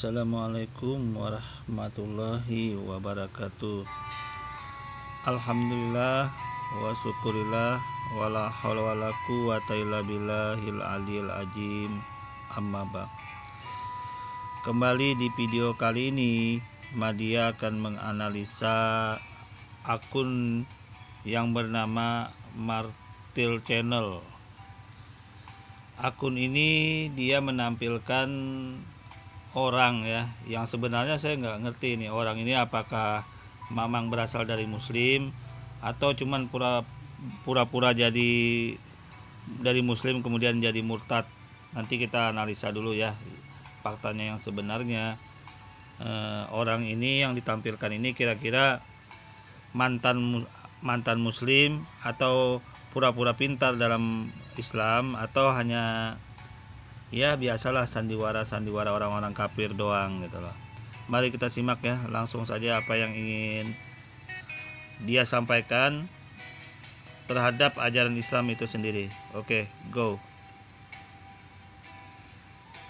Assalamualaikum warahmatullahi wabarakatuh. Alhamdulillah wa syukurillah wala haula wala quwata illa billahil aliyil azim. Amma ba'd. Kembali di video kali ini Madia akan menganalisa akun yang bernama Martil Channel. Akun ini dia menampilkan orang ya, yang sebenarnya saya nggak ngerti nih orang ini apakah memang berasal dari muslim atau cuman pura-pura jadi dari muslim kemudian jadi murtad. Nanti kita analisa dulu ya faktanya yang sebenarnya. Orang ini yang ditampilkan ini kira-kira mantan muslim atau pura-pura pintar dalam Islam atau hanya ya biasalah sandiwara orang-orang kafir doang gitu loh. Mari kita simak ya langsung saja apa yang ingin dia sampaikan terhadap ajaran Islam itu sendiri. Oke, go.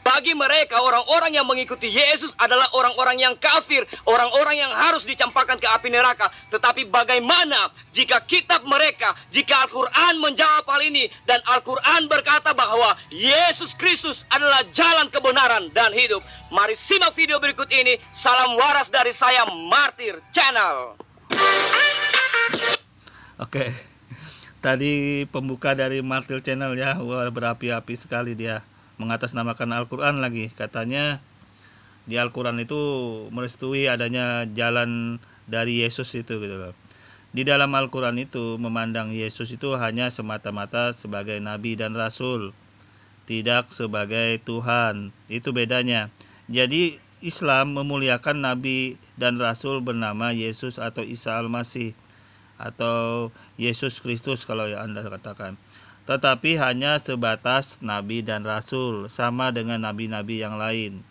Bagi mereka orang-orang yang mengikuti Yesus adalah orang-orang yang kafir, orang-orang yang harus dicampakkan ke api neraka. Tetapi bagaimana jika kitab mereka, jika Al-Quran menjawab hal ini dan Al-Quran berkata bahwa Yesus Kristus adalah jalan kebenaran dan hidup. Mari simak video berikut ini. Salam waras dari saya, Martil Channel. Oke, tadi pembuka dari Martil Channel ya, wah berapi-api sekali dia. Mengatasnamakan Al-Quran lagi. Katanya di Al-Quran itu merestui adanya jalan dari Yesus itu gitu loh. Di dalam Al-Quran itu memandang Yesus itu hanya semata-mata sebagai nabi dan rasul, tidak sebagai Tuhan. Itu bedanya. Jadi Islam memuliakan nabi dan rasul bernama Yesus atau Isa Al-Masih atau Yesus Kristus kalau Anda katakan. Tetapi hanya sebatas nabi dan rasul, sama dengan nabi-nabi yang lain.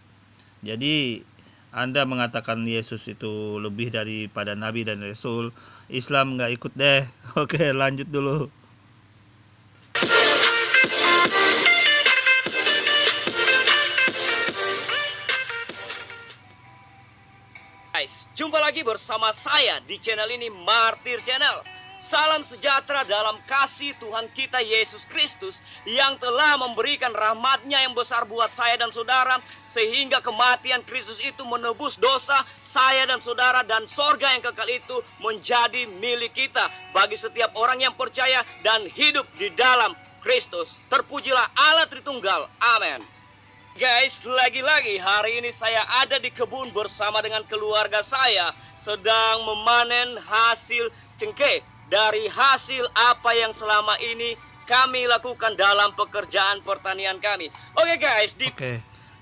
Jadi Anda mengatakan Yesus itu lebih daripada nabi dan rasul, Islam nggak ikut deh. Oke, lanjut dulu. Guys, jumpa lagi bersama saya di channel ini, Martil Channel. Salam sejahtera dalam kasih Tuhan kita Yesus Kristus yang telah memberikan rahmat-Nya yang besar buat saya dan saudara, sehingga kematian Kristus itu menebus dosa saya dan saudara, dan sorga yang kekal itu menjadi milik kita bagi setiap orang yang percaya dan hidup di dalam Kristus. Terpujilah Allah Tritunggal. Amin. Guys, lagi-lagi hari ini saya ada di kebun bersama dengan keluarga saya, sedang memanen hasil cengkeh dari hasil apa yang selama ini kami lakukan dalam pekerjaan pertanian kami. Oke guys,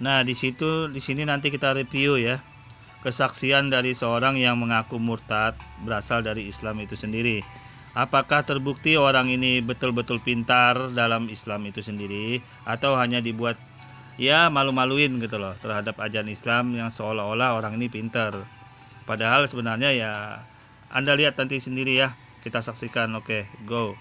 Nah, di sini nanti kita review ya kesaksian dari seorang yang mengaku murtad berasal dari Islam itu sendiri. Apakah terbukti orang ini betul-betul pintar dalam Islam itu sendiri atau hanya dibuat ya malu-maluin gitu loh terhadap ajaran Islam yang seolah-olah orang ini pintar. Padahal sebenarnya ya Anda lihat nanti sendiri ya. Kita saksikan. Oke, go.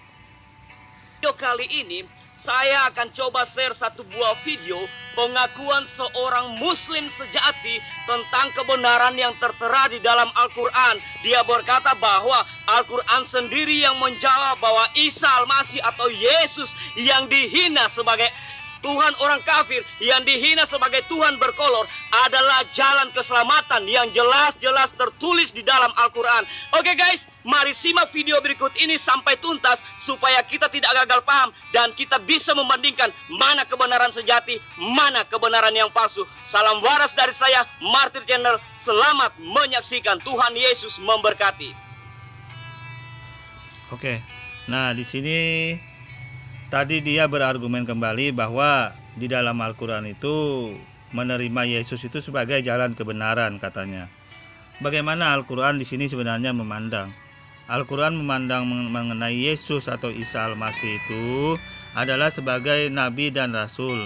Video kali ini saya akan coba share satu buah video pengakuan seorang muslim sejati tentang kebenaran yang tertera di dalam Al-Quran. Dia berkata bahwa Al-Quran sendiri yang menjawab bahwa Isa Al-Masih atau Yesus yang dihina sebagai Tuhan orang kafir, yang dihina sebagai Tuhan berkolor, adalah jalan keselamatan yang jelas-jelas tertulis di dalam Al-Quran. Oke guys, mari simak video berikut ini sampai tuntas supaya kita tidak gagal paham dan kita bisa membandingkan mana kebenaran sejati, mana kebenaran yang palsu. Salam waras dari saya, Martil Channel. Selamat menyaksikan. Tuhan Yesus memberkati. Oke. Nah, di sini tadi dia berargumen kembali bahwa di dalam Al-Quran itu menerima Yesus itu sebagai jalan kebenaran katanya. Bagaimana Al-Quran di sini sebenarnya memandang? Al-Quran memandang mengenai Yesus atau Isa Al-Masih itu adalah sebagai nabi dan rasul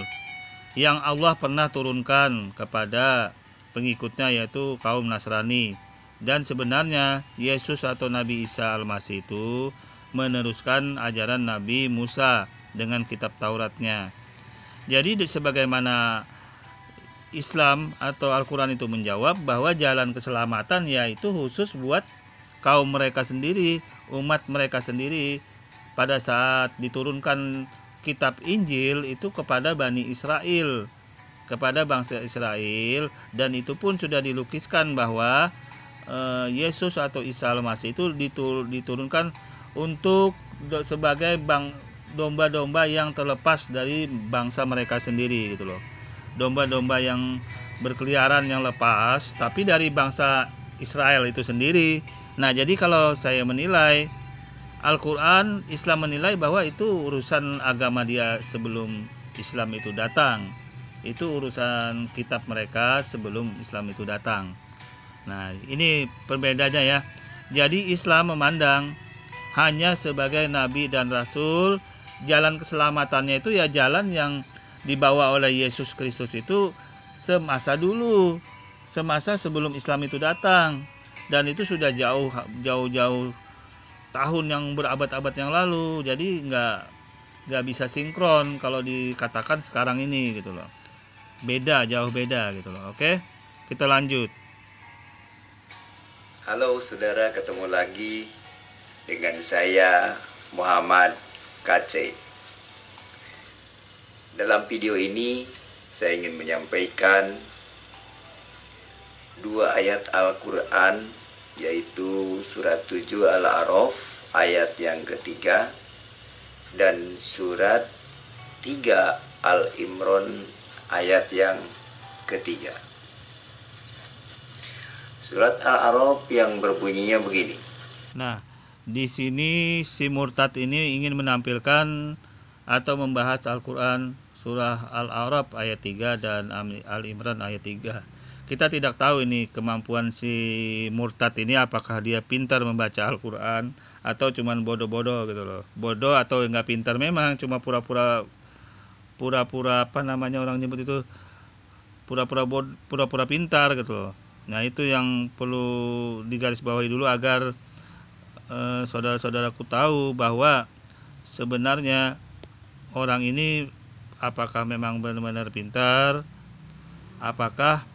yang Allah pernah turunkan kepada pengikutnya yaitu kaum Nasrani. Dan sebenarnya Yesus atau Nabi Isa Al-Masih itu meneruskan ajaran Nabi Musa dengan kitab Tauratnya. Jadi sebagaimana Islam atau Al-Quran itu menjawab bahwa jalan keselamatan yaitu khusus buat kaum mereka sendiri, umat mereka sendiri. Pada saat diturunkan kitab Injil itu kepada Bani Israel, kepada bangsa Israel, dan itu pun sudah dilukiskan bahwa Yesus atau Isa Al-Masih itu diturunkan untuk sebagai domba-domba yang terlepas dari bangsa mereka sendiri gitu loh. Domba-domba yang berkeliaran yang lepas tapi dari bangsa Israel itu sendiri. Nah, jadi kalau saya menilai Al-Quran, Islam menilai bahwa itu urusan agama dia sebelum Islam itu datang. Itu urusan kitab mereka sebelum Islam itu datang. Nah, ini perbedaannya ya. Jadi Islam memandang hanya sebagai nabi dan rasul. Jalan keselamatannya itu ya jalan yang dibawa oleh Yesus Kristus itu semasa dulu, semasa sebelum Islam itu datang, dan itu sudah jauh-jauh tahun yang berabad-abad yang lalu. Jadi nggak bisa sinkron kalau dikatakan sekarang ini gitu loh. Beda, jauh beda gitu loh. Oke, kita lanjut. Halo saudara, ketemu lagi dengan saya Muhammad KC. Dalam video ini saya ingin menyampaikan dua ayat Al-Quran, yaitu surat 7 Al-A'raf ayat yang ketiga dan surat 3 Al-Imran ayat yang ketiga. Surat Al-A'raf yang berbunyinya begini. Nah, di sini si murtad ini ingin menampilkan atau membahas Al-Quran surah Al-A'raf ayat 3 dan Al-Imran ayat 3. Kita tidak tahu ini kemampuan si murtad ini, apakah dia pintar membaca Al-Quran atau cuman bodoh-bodoh gitu loh. Bodoh atau enggak pintar, memang cuma pura-pura apa namanya orang nyebut itu, pura-pura pintar gitu loh. Nah, itu yang perlu digarisbawahi dulu agar saudara-saudaraku tahu bahwa sebenarnya orang ini apakah memang benar-benar pintar, apakah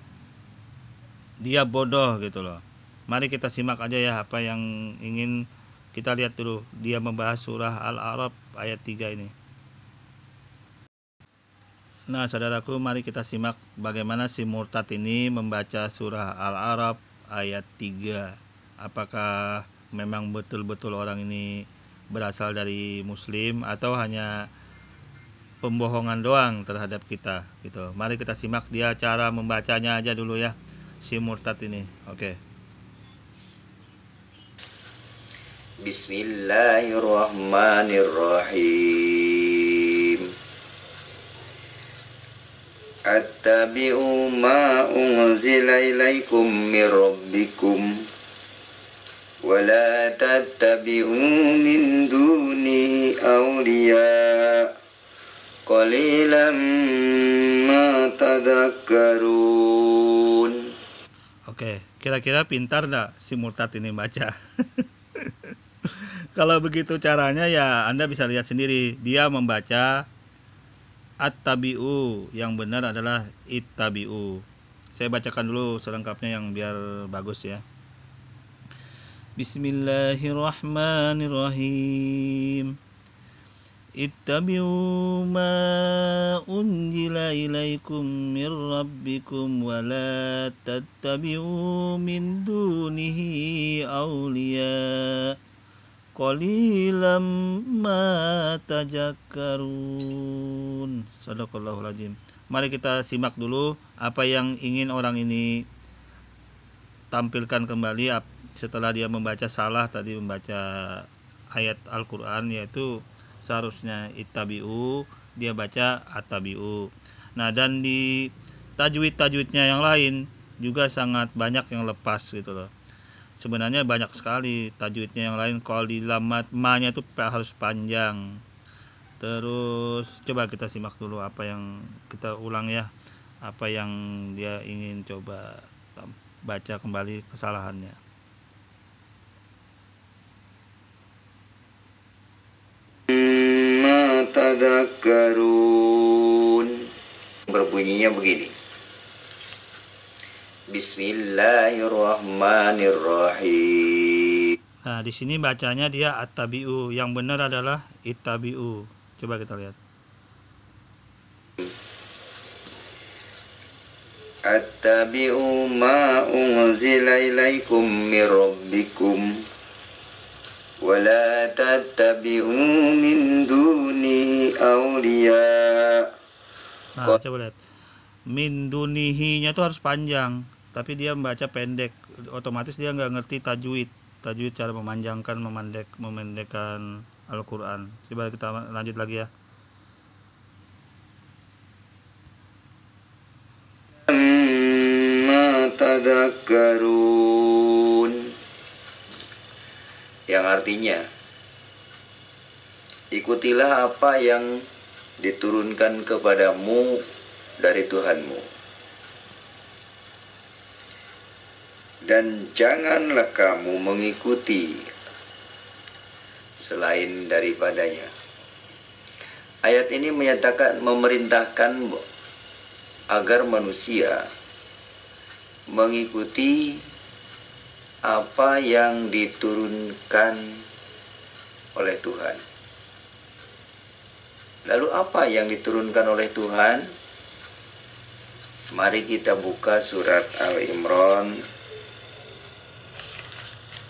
dia bodoh gitu loh. Mari kita simak aja ya apa yang ingin kita lihat dulu. Dia membahas surah Al-A'raf ayat 3 ini. Nah, saudaraku, mari kita simak bagaimana si murtad ini membaca surah Al-A'raf ayat 3. Apakah memang betul-betul orang ini berasal dari muslim atau hanya pembohongan doang terhadap kita gitu. Mari kita simak dia cara membacanya aja dulu ya, si murtad ini. Oke. Bismillahirrahmanirrahim. Attabi'u ma unzila ilaikum mir rabbikum wa la tattabi'u min dunihi awliya qalilan ma tadhakkarun. Oke, kira-kira pintar enggak si murtad ini baca? Kalau begitu caranya ya Anda bisa lihat sendiri. Dia membaca at-tabi'u, yang benar adalah ittabi'u. Saya bacakan dulu selengkapnya yang biar bagus ya. Bismillahirrahmanirrahim. Ittabi'u ma unzila ilaikum mir rabbikum wa la tattabi'u min dunihi awliya qalilam ma tadhakkarun. Shadaqallahul azim. Mari kita simak dulu apa yang ingin orang ini tampilkan kembali setelah dia membaca salah tadi, membaca ayat Al-Quran, yaitu seharusnya ittabi'u, dia baca attabi'u. Nah, dan di tajwid-tajwidnya yang lain juga sangat banyak yang lepas gitu loh. Sebenarnya banyak sekali tajwidnya yang lain. Kalau di lamat ma-nya itu harus panjang. Terus coba kita simak dulu apa yang kita ulang ya, apa yang dia ingin coba baca kembali kesalahannya. Tadakkarun. Berbunyinya begini. Bismillahirrahmanirrahim. Nah, di sini bacanya dia at-tabi'u, yang benar adalah ittabi'u. Coba kita lihat. Attabi'u ma unzila ilaikum mir rabbikum wa la tattabi'u min duni awliya. Nah, coba lihat. Min dunihi-nya itu harus panjang, tapi dia membaca pendek. Otomatis dia nggak ngerti tajwid. Tajwid cara memanjangkan, memendekkan Al-Quran. Coba kita lanjut lagi ya. Tadakkarun, yang artinya ikutilah apa yang diturunkan kepadamu dari Tuhanmu, dan janganlah kamu mengikuti selain daripadanya. Ayat ini memerintahkan agar manusia mengikuti apa yang diturunkan oleh Tuhan. Lalu apa yang diturunkan oleh Tuhan? Mari kita buka surat Al-Imran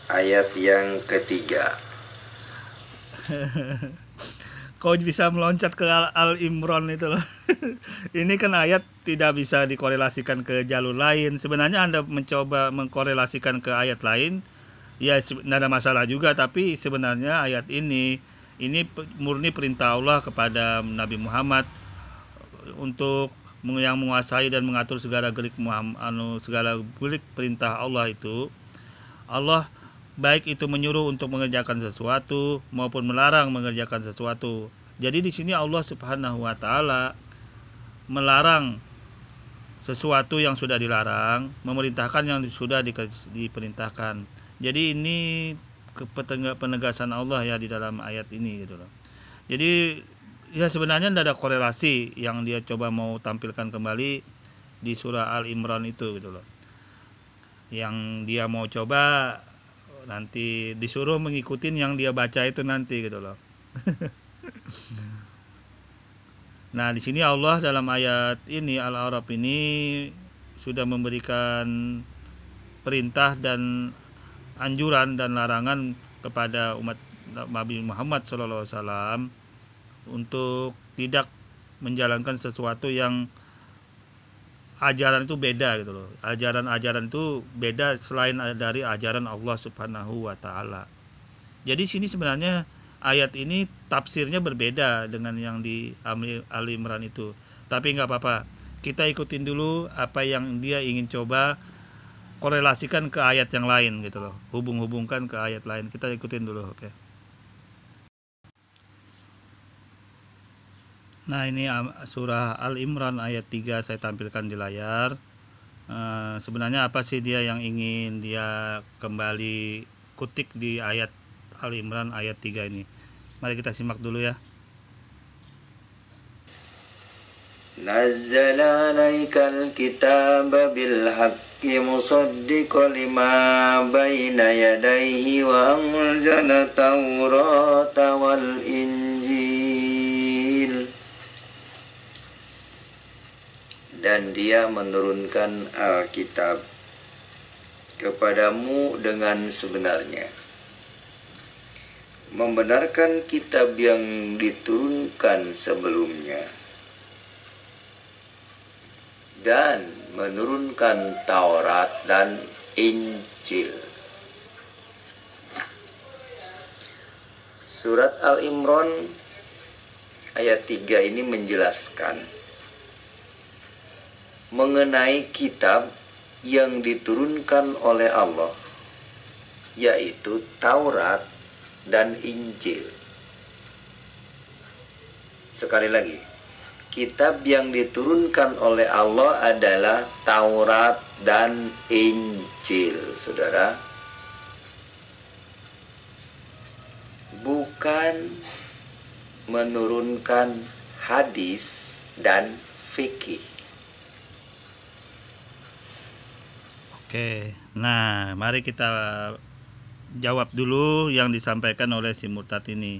ayat yang ketiga. Kau bisa meloncat ke Al-Imran itu loh. Ini kan ayat tidak bisa dikorelasikan ke jalur lain. Sebenarnya Anda mencoba mengkorelasikan ke ayat lain, ya tidak ada masalah juga. Tapi sebenarnya ayat ini murni perintah Allah kepada Nabi Muhammad untuk yang menguasai dan mengatur segala gerik perintah Allah itu. Allah baik itu menyuruh untuk mengerjakan sesuatu maupun melarang mengerjakan sesuatu. Jadi di sini Allah Subhanahu wa taala melarang sesuatu yang sudah dilarang, memerintahkan yang sudah diperintahkan. Jadi ini penegasan Allah ya di dalam ayat ini gitu loh. Jadi ya sebenarnya tidak ada korelasi yang dia coba mau tampilkan kembali di surah Al-Imran itu gitu loh. Yang dia mau coba nanti disuruh mengikuti yang dia baca itu nanti gitu loh. Nah, di sini Allah dalam ayat ini Al-A'raf ini sudah memberikan perintah dan anjuran dan larangan kepada umat Nabi Muhammad SAW untuk tidak menjalankan sesuatu yang ajaran itu beda gitu loh. Ajaran-ajaran itu beda selain dari ajaran Allah Subhanahu wa taala. Jadi sini sebenarnya ayat ini tafsirnya berbeda dengan yang di Ali Imran itu. Tapi nggak apa-apa. Kita ikutin dulu apa yang dia ingin coba korelasikan ke ayat yang lain gitu loh. Hubung-hubungkan ke ayat lain. Kita ikutin dulu, oke. Nah, ini surah Al-Imran ayat 3 saya tampilkan di layar. Sebenarnya apa sih dia yang ingin dia kembali kutik di ayat Al-Imran ayat 3 ini. Mari kita simak dulu ya. Nazzala 'alaikal kitaba bil haqqi musaddiqan lima baina yadayhi wa anzala taurata wal injil. Dan dia menurunkan Alkitab kepadamu dengan sebenarnya, membenarkan kitab yang diturunkan sebelumnya, dan menurunkan Taurat dan Injil. Surat Al-Imran ayat 3 ini menjelaskan mengenai kitab yang diturunkan oleh Allah, yaitu Taurat dan Injil. Sekali lagi, kitab yang diturunkan oleh Allah adalah Taurat dan Injil, saudara. Bukan menurunkan hadis dan fikih. Oke, nah mari kita jawab dulu yang disampaikan oleh si murtad ini.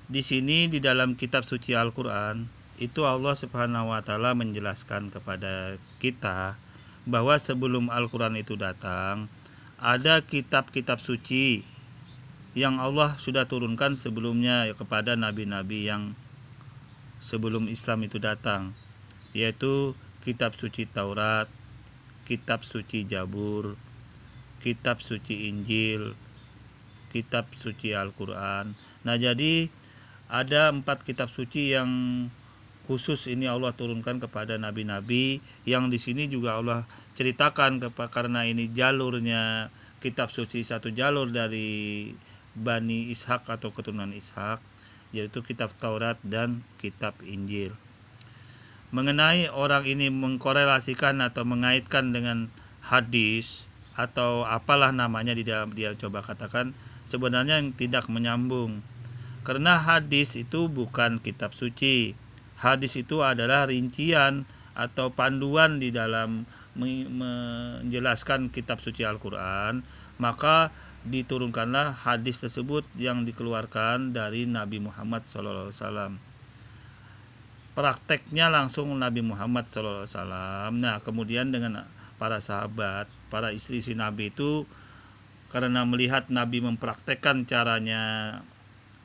Di sini di dalam kitab suci Al-Qur'an itu Allah Subhanahu wa taala menjelaskan kepada kita bahwa sebelum Al-Qur'an itu datang ada kitab-kitab suci yang Allah sudah turunkan sebelumnya kepada nabi-nabi yang sebelum Islam itu datang, yaitu kitab suci Taurat, kitab suci Zabur, kitab suci Injil, kitab suci Al-Qur'an. Nah, jadi ada 4 kitab suci yang khusus ini Allah turunkan kepada nabi-nabi, yang di sini juga Allah ceritakan karena ini jalurnya kitab suci satu jalur dari Bani Ishak atau keturunan Ishak, yaitu kitab Taurat dan kitab Injil. Mengenai orang ini mengkorelasikan atau mengaitkan dengan hadis atau apalah namanya di dalam dia coba katakan, sebenarnya yang tidak menyambung. Karena hadis itu bukan kitab suci. Hadis itu adalah rincian atau panduan di dalam menjelaskan kitab suci Al-Qur'an. Maka diturunkanlah hadis tersebut yang dikeluarkan dari Nabi Muhammad SAW. Prakteknya langsung Nabi Muhammad SAW. Nah, kemudian dengan para sahabat, para istri-istri Nabi itu, karena melihat Nabi mempraktekkan caranya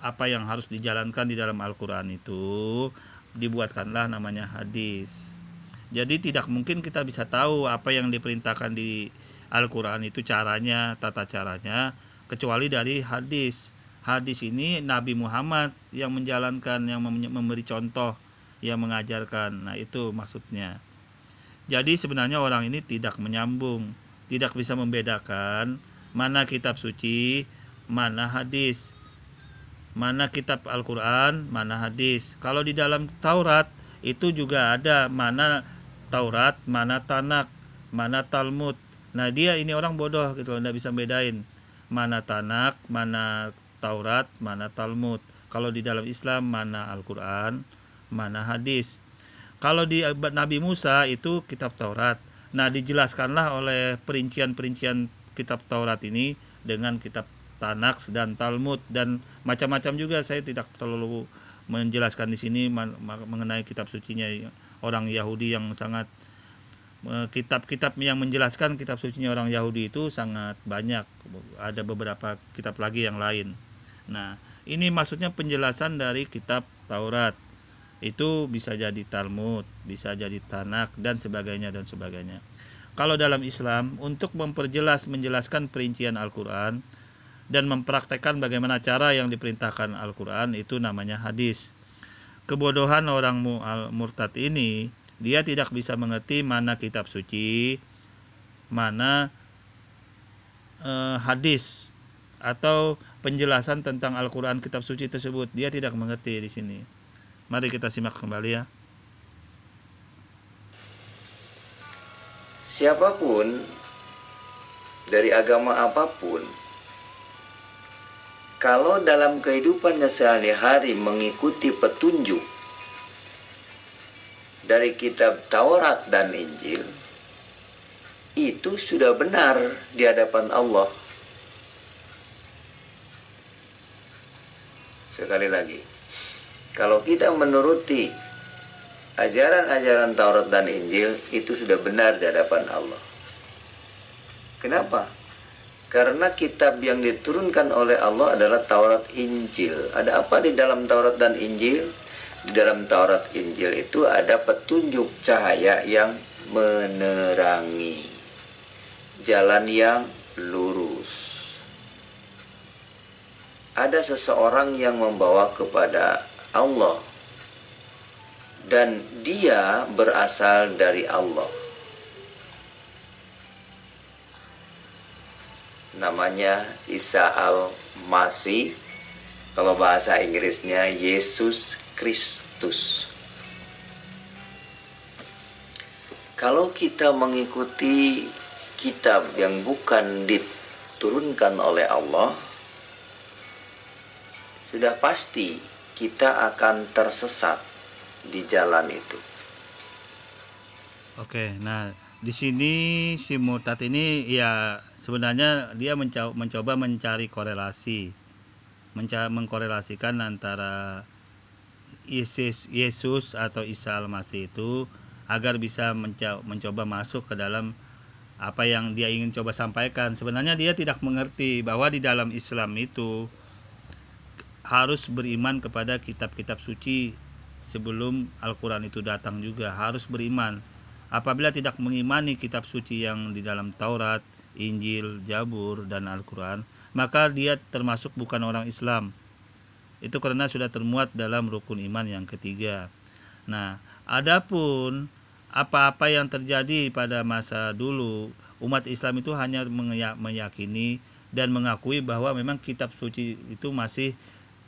apa yang harus dijalankan di dalam Al-Qur'an itu, dibuatkanlah namanya hadis. Jadi tidak mungkin kita bisa tahu apa yang diperintahkan di Al-Qur'an itu caranya, tata caranya, kecuali dari hadis. Hadis ini Nabi Muhammad yang menjalankan, yang memberi contoh, yang mengajarkan. Nah, itu maksudnya. Jadi sebenarnya orang ini tidak menyambung, tidak bisa membedakan mana kitab suci, mana hadis, mana kitab Al-Qur'an, mana hadis. Kalau di dalam Taurat itu juga ada mana Taurat, mana Tanak, mana Talmud. Nah, dia ini orang bodoh gitu, tidak bisa bedain mana Tanak, mana Taurat, mana Talmud. Kalau di dalam Islam mana Al-Qur'an, mana hadis. Kalau di Nabi Musa itu kitab Taurat. Nah, dijelaskanlah oleh perincian-perincian kitab Taurat ini dengan kitab Tanakh dan Talmud dan macam-macam juga. Saya tidak terlalu menjelaskan di sini mengenai kitab sucinya orang Yahudi yang sangat, kitab-kitab yang menjelaskan kitab sucinya orang Yahudi itu sangat banyak. Ada beberapa kitab lagi yang lain. Nah, ini maksudnya penjelasan dari kitab Taurat. Itu bisa jadi Talmud, bisa jadi Tanakh dan sebagainya dan sebagainya. Kalau dalam Islam, untuk menjelaskan perincian Al-Qur'an dan mempraktekkan bagaimana cara yang diperintahkan Al-Qur'an, itu namanya hadis. Kebodohan orang murtad ini, dia tidak bisa mengerti mana kitab suci, mana hadis atau penjelasan tentang Al-Qur'an kitab suci tersebut. Dia tidak mengerti di sini. Mari kita simak kembali ya. Siapapun dari agama apapun, kalau dalam kehidupannya sehari-hari mengikuti petunjuk dari kitab Taurat dan Injil, itu sudah benar di hadapan Allah. Sekali lagi, kalau kita menuruti ajaran-ajaran Taurat dan Injil, itu sudah benar di hadapan Allah. Kenapa? Karena kitab yang diturunkan oleh Allah adalah Taurat Injil. Ada apa di dalam Taurat dan Injil? Di dalam Taurat Injil itu ada petunjuk cahaya yang menerangi jalan yang lurus. Ada seseorang yang membawa kepada Allah dan dia berasal dari Allah. Namanya Isa Al-Masih, kalau bahasa Inggrisnya Yesus Kristus. Kalau kita mengikuti kitab yang bukan diturunkan oleh Allah, sudah pasti kita akan tersesat di jalan itu. Oke, nah Di sini si murtad ini ya sebenarnya dia mencoba mencari korelasi, mengkorelasikan antara Yesus atau Isa Al-Masih itu agar bisa mencoba masuk ke dalam apa yang dia ingin coba sampaikan. Sebenarnya dia tidak mengerti bahwa di dalam Islam itu harus beriman kepada kitab-kitab suci sebelum Al-Quran itu datang juga. Harus beriman. Apabila tidak mengimani kitab suci yang di dalam Taurat, Injil, Zabur, dan Al-Quran, maka dia termasuk bukan orang Islam. Itu karena sudah termuat dalam rukun iman yang ketiga. Nah, adapun apa-apa yang terjadi pada masa dulu, umat Islam itu hanya meyakini dan mengakui bahwa memang kitab suci itu masih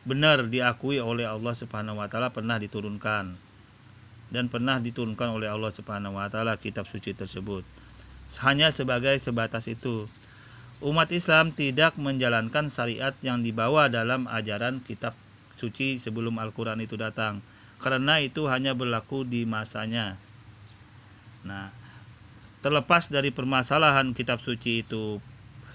benar diakui oleh Allah Subhanahu wa taala, pernah diturunkan dan pernah diturunkan oleh Allah Subhanahu wa taala kitab suci tersebut. Hanya sebagai sebatas itu. Umat Islam tidak menjalankan syariat yang dibawa dalam ajaran kitab suci sebelum Al-Quran itu datang, karena itu hanya berlaku di masanya. Nah, terlepas dari permasalahan kitab suci itu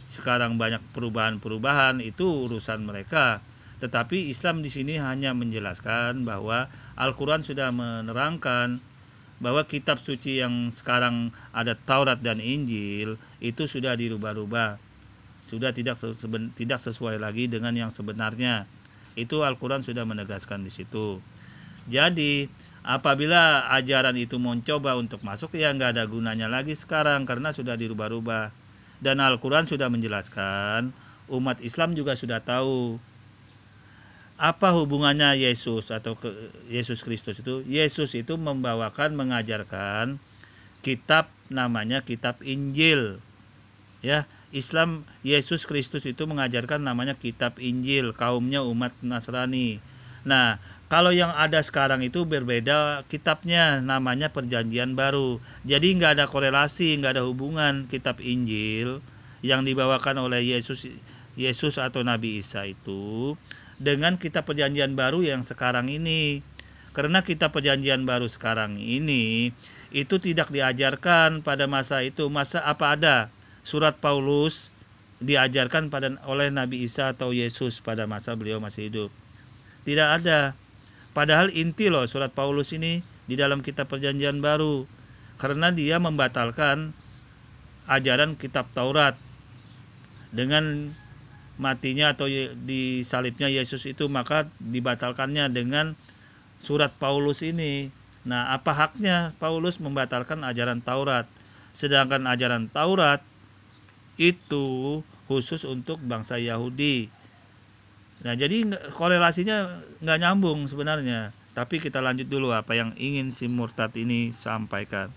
sekarang banyak perubahan-perubahan, itu urusan mereka. Tetapi Islam di sini hanya menjelaskan bahwa Al-Quran sudah menerangkan bahwa kitab suci yang sekarang ada Taurat dan Injil itu sudah dirubah-rubah, sudah tidak sesuai lagi dengan yang sebenarnya. Itu Al-Quran sudah menegaskan di situ. Jadi apabila ajaran itu mencoba untuk masuk, ya nggak ada gunanya lagi sekarang karena sudah dirubah-rubah. Dan Al-Quran sudah menjelaskan, umat Islam juga sudah tahu apa hubungannya Yesus atau Yesus Kristus itu. Yesus itu mengajarkan kitab namanya kitab Injil. Ya, Islam, Yesus Kristus itu mengajarkan namanya kitab Injil, kaumnya umat Nasrani. Nah, kalau yang ada sekarang itu berbeda kitabnya, namanya Perjanjian Baru. Jadi nggak ada korelasi, nggak ada hubungan kitab Injil yang dibawakan oleh Yesus atau Nabi Isa itu dengan kitab Perjanjian Baru yang sekarang ini. Karena kitab Perjanjian Baru sekarang ini itu tidak diajarkan pada masa itu. Masa apa ada surat Paulus diajarkan oleh Nabi Isa atau Yesus pada masa beliau masih hidup? Tidak ada. Padahal inti loh surat Paulus ini di dalam kitab Perjanjian Baru, karena dia membatalkan ajaran kitab Taurat dengan matinya atau disalibnya Yesus itu, maka dibatalkannya dengan surat Paulus ini. Nah, apa haknya Paulus membatalkan ajaran Taurat, sedangkan ajaran Taurat itu khusus untuk bangsa Yahudi. Nah, jadi korelasinya nggak nyambung sebenarnya. Tapi kita lanjut dulu apa yang ingin si murtad ini sampaikan.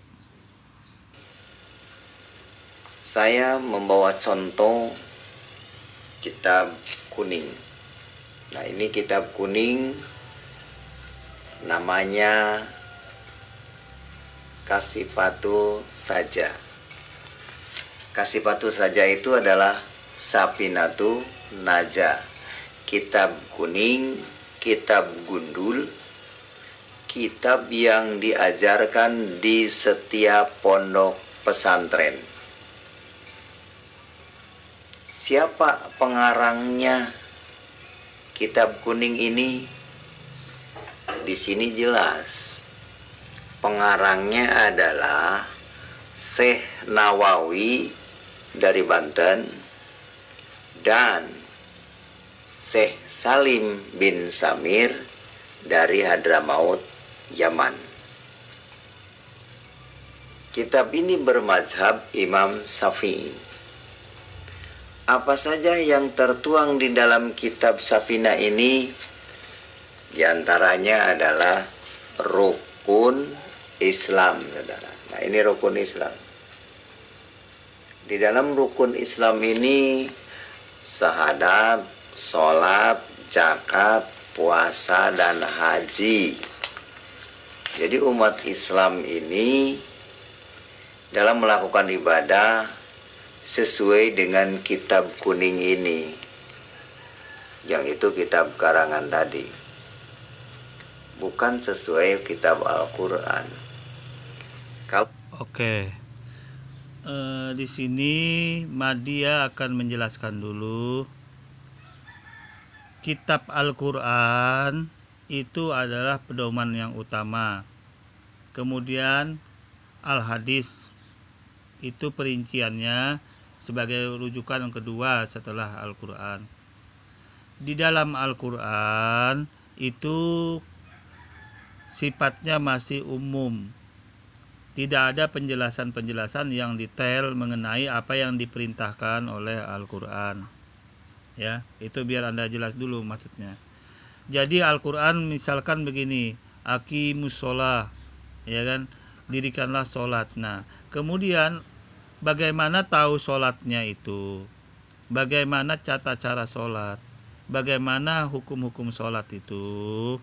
Saya membawa contoh kitab kuning. Nah, ini kitab kuning namanya Kasifatu Saja. Kasifatu Saja itu adalah Safinatu Najah. Kitab kuning, kitab gundul, kitab yang diajarkan di setiap pondok pesantren. Siapa pengarangnya kitab kuning ini? Di sini jelas. Pengarangnya adalah Syekh Nawawi dari Banten dan Syekh Salim bin Samir dari Hadramaut, Yaman. Kitab ini bermazhab Imam Syafi'i. Apa saja yang tertuang di dalam kitab Safina ini? Di antaranya adalah rukun Islam, saudara. Nah, ini rukun Islam. Di dalam rukun Islam ini syahadat, sholat, zakat, puasa, dan haji. Jadi umat Islam ini dalam melakukan ibadah sesuai dengan kitab kuning ini, yang itu kitab karangan tadi, bukan sesuai kitab Al-Quran. Oke, Di sini Madia akan menjelaskan dulu. Kitab Al-Quran itu adalah pedoman yang utama. Kemudian Al-Hadis itu perinciannya sebagai rujukan yang kedua setelah Al-Quran. Di dalam Al-Quran itu sifatnya masih umum. Tidak ada penjelasan-penjelasan yang detail mengenai apa yang diperintahkan oleh Al-Quran. Ya, itu biar Anda jelas dulu maksudnya. Jadi Al-Quran misalkan begini, aqimus sholah, ya kan, dirikanlah sholat. Nah, kemudian bagaimana tahu sholatnya itu, bagaimana tata cara sholat, bagaimana hukum-hukum sholat itu.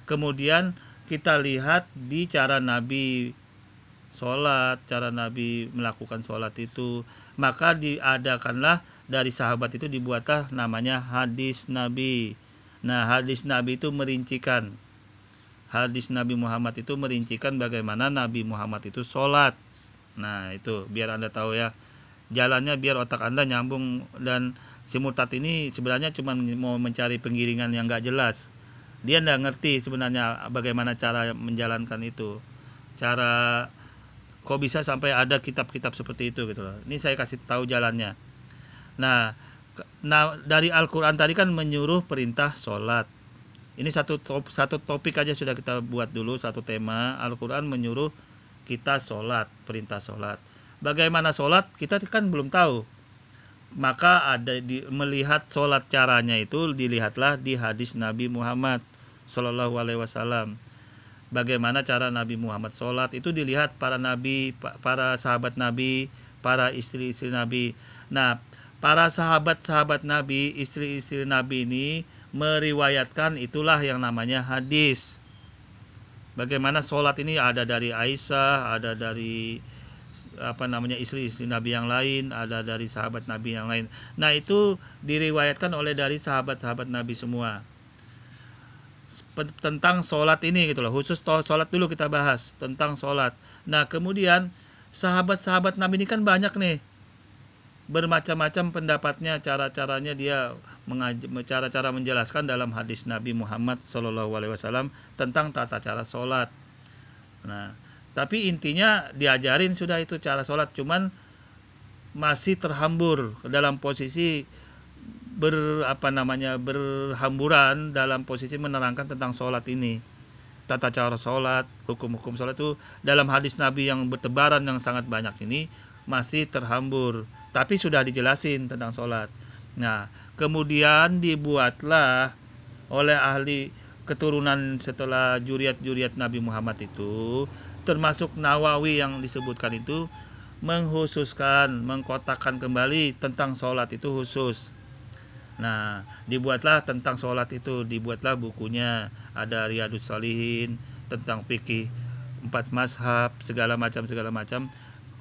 Kemudian kita lihat di cara Nabi sholat, cara Nabi melakukan sholat itu, maka diadakanlah dari sahabat itu dibuatlah namanya hadis Nabi. Nah, hadis Nabi itu merincikan, hadis Nabi Muhammad itu merincikan bagaimana Nabi Muhammad itu sholat. Nah, itu biar Anda tahu ya, jalannya biar otak Anda nyambung. Dan si murtad ini sebenarnya cuma mau mencari penggiringan yang gak jelas. Dia nggak ngerti sebenarnya bagaimana cara menjalankan itu, cara kok bisa sampai ada kitab-kitab seperti itu gitu loh. Ini saya kasih tahu jalannya. Nah dari Al-Quran tadi kan menyuruh perintah sholat. Ini satu topik aja sudah kita buat dulu, satu tema. Al-Quran menyuruh kita sholat, perintah sholat. Bagaimana sholat kita kan belum tahu. Maka melihat sholat caranya itu dilihatlah di hadis Nabi Muhammad Sallallahu Alaihi Wasallam. Bagaimana cara Nabi Muhammad sholat itu dilihat para nabi, para sahabat Nabi, para istri-istri Nabi. Nah, para sahabat-sahabat Nabi, istri-istri Nabi ini meriwayatkan, itulah yang namanya hadis. Bagaimana sholat ini ada dari Aisyah, ada dari istri-istri Nabi yang lain, ada dari sahabat Nabi yang lain. Nah, itu diriwayatkan oleh dari sahabat-sahabat Nabi semua. Tentang sholat ini gitu loh, khusus sholat dulu kita bahas tentang sholat. Nah, kemudian sahabat-sahabat Nabi ini kan banyak nih, bermacam-macam pendapatnya, cara-caranya dia cara-cara menjelaskan dalam hadis Nabi Muhammad SAW tentang tata cara sholat. Nah, tapi intinya diajarin sudah itu cara sholat, cuman masih terhambur dalam posisi berhamburan dalam posisi menerangkan tentang sholat ini, tata cara sholat, hukum-hukum sholat itu dalam hadis Nabi yang bertebaran yang sangat banyak ini masih terhambur, tapi sudah dijelasin tentang sholat. Nah, kemudian dibuatlah oleh ahli keturunan setelah juriat-juriat Nabi Muhammad itu, termasuk Nawawi yang disebutkan itu, mengkhususkan, mengkotakkan kembali tentang sholat itu khusus. Nah, dibuatlah tentang sholat itu, dibuatlah bukunya, ada Riyadhus Shalihin tentang fikih 4 mazhab segala macam,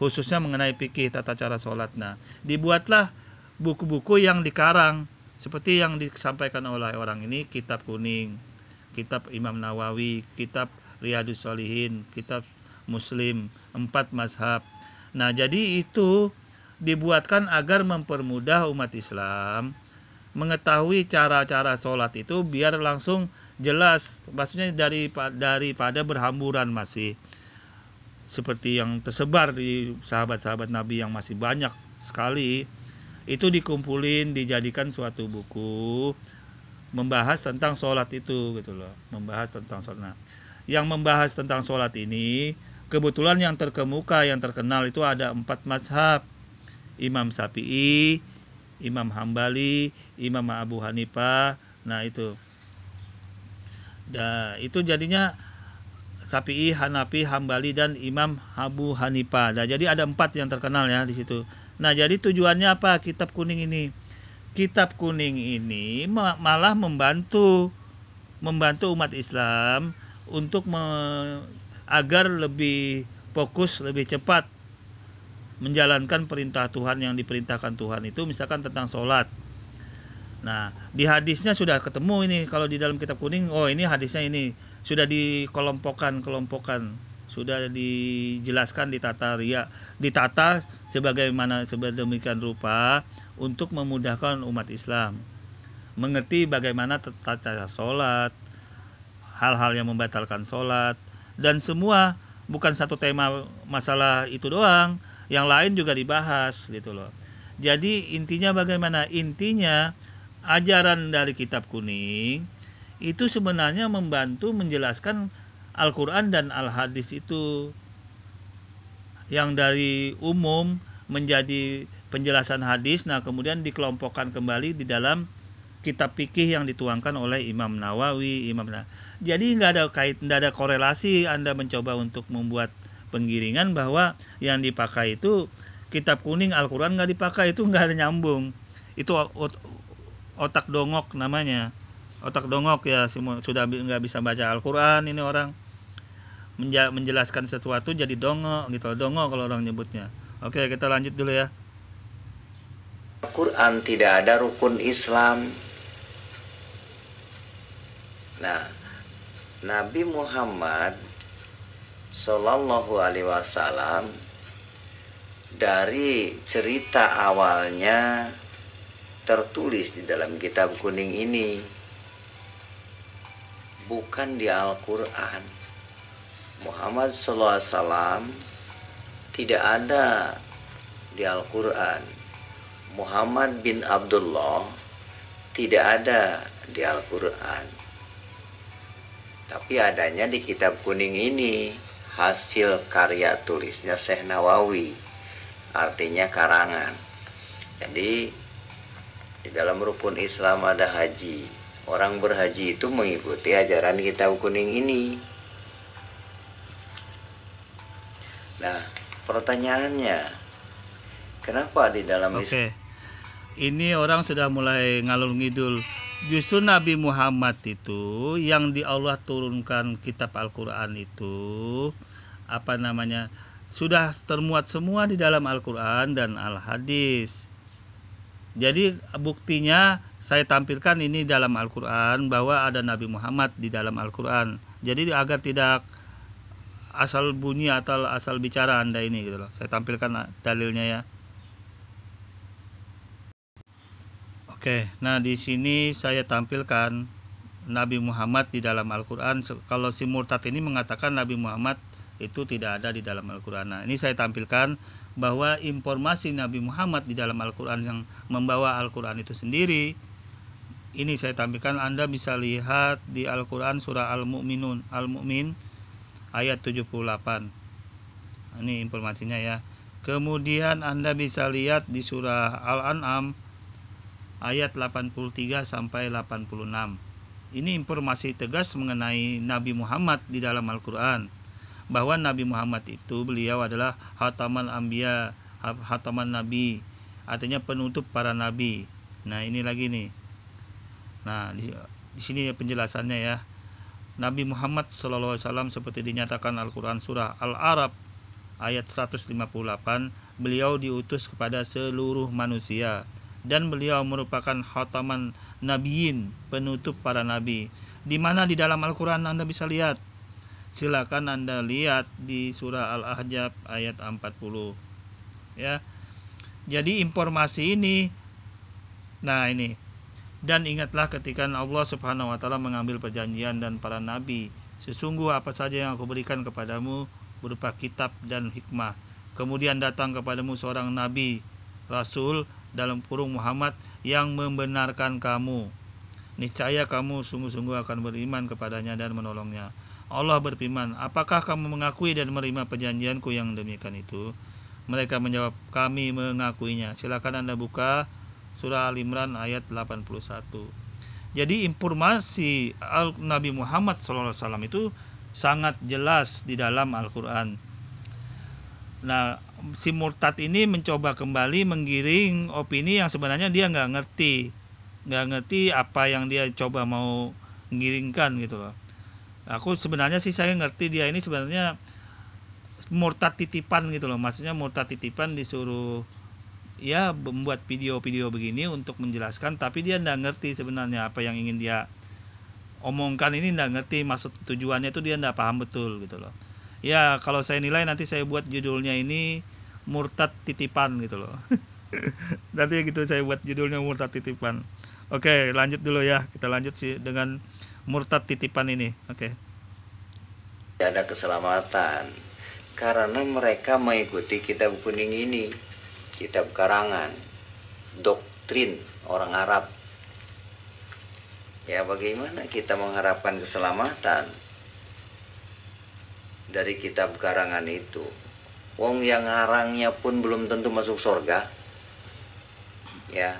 khususnya mengenai fikih tata cara sholat. Nah, dibuatlah buku-buku yang dikarang seperti yang disampaikan oleh orang ini, kitab kuning, kitab Imam Nawawi, kitab Riyadhus Shalihin, kitab Muslim 4 mazhab. Nah, jadi itu dibuatkan agar mempermudah umat Islam mengetahui cara-cara sholat itu biar langsung jelas, maksudnya daripada berhamburan masih seperti yang tersebar di sahabat-sahabat Nabi yang masih banyak sekali. Itu dikumpulin, dijadikan suatu buku membahas tentang sholat itu gitu loh, membahas tentang sholat. Nah, yang membahas tentang sholat ini kebetulan yang terkemuka, yang terkenal itu ada 4 mazhab, Imam Syafi'i, Imam Hambali, Imam Abu Hanifah. Nah, itu jadinya Syafi'i, Hanafi, Hambali, dan Imam Abu Hanifah. Nah, jadi ada 4 yang terkenal ya di situ. Nah, jadi tujuannya apa kitab kuning ini? Kitab kuning ini malah membantu umat Islam untuk agar lebih fokus, lebih cepat menjalankan perintah Tuhan yang diperintahkan Tuhan itu, misalkan tentang sholat. Nah, di hadisnya sudah ketemu ini, kalau di dalam kitab kuning, oh ini hadisnya ini sudah dikelompokkan sudah dijelaskan, ditata sebagaimana sedemikian rupa untuk memudahkan umat Islam mengerti bagaimana tata sholat, hal-hal yang membatalkan sholat, dan semua, bukan satu tema masalah itu doang, yang lain juga dibahas gitu loh. Jadi intinya bagaimana? Intinya ajaran dari kitab kuning itu sebenarnya membantu menjelaskan Al-Quran dan Al-Hadis itu, yang dari umum menjadi penjelasan hadis. Nah kemudian dikelompokkan kembali di dalam kitab fikih yang dituangkan oleh Imam Nawawi, jadi nggak ada korelasi Anda mencoba untuk membuat penggiringan bahwa yang dipakai itu kitab kuning, Al-Quran nggak dipakai, itu nggak ada nyambung. Itu otak dongok namanya, otak dongok ya, sudah nggak bisa baca Al-Quran ini orang, menjelaskan sesuatu jadi dongok gitu, dongok kalau orang nyebutnya. Oke, kita lanjut dulu ya. Al-Quran tidak ada rukun Islam. Nah, Nabi Muhammad Sallallahu Alaihi Wasallam dari cerita awalnya tertulis di dalam kitab kuning ini, bukan di Al-Quran. Muhammad Sallallahu Alaihi Wasallam tidak ada di Al-Quran. Muhammad bin Abdullah tidak ada di Al-Quran, tapi adanya di kitab kuning ini, hasil karya tulisnya Syekh Nawawi, artinya karangan. Jadi di dalam rukun Islam ada haji. Orang berhaji itu mengikuti ajaran kitab kuning ini. Nah, pertanyaannya, kenapa di dalam Islam? Ini orang sudah mulai ngalur ngidul. Justru Nabi Muhammad itu yang di Allah turunkan kitab Al-Quran itu sudah termuat semua di dalam Al-Quran dan Al-Hadis. Jadi buktinya saya tampilkan ini dalam Al-Quran bahwa ada Nabi Muhammad di dalam Al-Quran. Jadi agar tidak asal bunyi atau asal bicara Anda ini gitu loh. Saya tampilkan dalilnya ya. Oke, nah di sini saya tampilkan Nabi Muhammad di dalam Al-Quran. Kalau si murtad ini mengatakan Nabi Muhammad itu tidak ada di dalam Al-Quran. Nah ini saya tampilkan bahwa informasi Nabi Muhammad di dalam Al-Quran yang membawa Al-Quran itu sendiri, ini saya tampilkan. Anda bisa lihat di Al-Quran surah Al-Mu'min ayat 78. Ini informasinya ya. Kemudian Anda bisa lihat di surah Al-An'am ayat 83 sampai 86. Ini informasi tegas mengenai Nabi Muhammad di dalam Al-Quran, bahwa Nabi Muhammad itu beliau adalah Khataman Anbiya, Khataman Nabi, artinya penutup para nabi. Nah ini lagi nih. Nah di sini penjelasannya ya. Nabi Muhammad SAW seperti dinyatakan Al-Quran surah Al-Arab ayat 158, beliau diutus kepada seluruh manusia, dan beliau merupakan khataman nabiyyin, penutup para nabi. Di mana di dalam Al-Quran Anda bisa lihat? Silakan Anda lihat di surah Al-Ahzab ayat 40. Ya. Jadi informasi ini, nah ini. Dan ingatlah ketika Allah Subhanahu wa taala mengambil perjanjian dan para nabi, sesungguh apa saja yang aku berikan kepadamu berupa kitab dan hikmah. Kemudian datang kepadamu seorang nabi, rasul dalam kurung Muhammad yang membenarkan kamu. Niscaya kamu sungguh-sungguh akan beriman kepadanya dan menolongnya. Allah berfirman, apakah kamu mengakui dan menerima perjanjianku yang demikian itu? Mereka menjawab, kami mengakuinya. Silakan Anda buka surah Al-Imran ayat 81. Jadi informasi Nabi Muhammad SAW itu sangat jelas di dalam Al-Quran. Nah, si murtad ini mencoba kembali menggiring opini yang sebenarnya dia nggak ngerti apa yang dia coba mau ngiringkan gitu loh. Aku sebenarnya sih saya ngerti dia ini sebenarnya murtad titipan gitu loh. Maksudnya murtad titipan disuruh ya membuat video-video begini untuk menjelaskan, tapi dia nggak ngerti sebenarnya apa yang ingin dia omongkan ini, nggak ngerti maksud tujuannya itu, dia nggak paham betul gitu loh. Ya kalau saya nilai nanti saya buat judulnya ini murtad titipan gitu loh. Nanti gitu saya buat judulnya murtad titipan. Oke, lanjut dulu ya. Kita lanjut sih dengan murtad titipan ini. Oke. Tidak ada keselamatan karena mereka mengikuti kitab kuning ini, kitab karangan, doktrin orang Arab. Ya bagaimana kita mengharapkan keselamatan dari kitab karangan itu? Wong yang ngarangnya pun belum tentu masuk surga. Ya,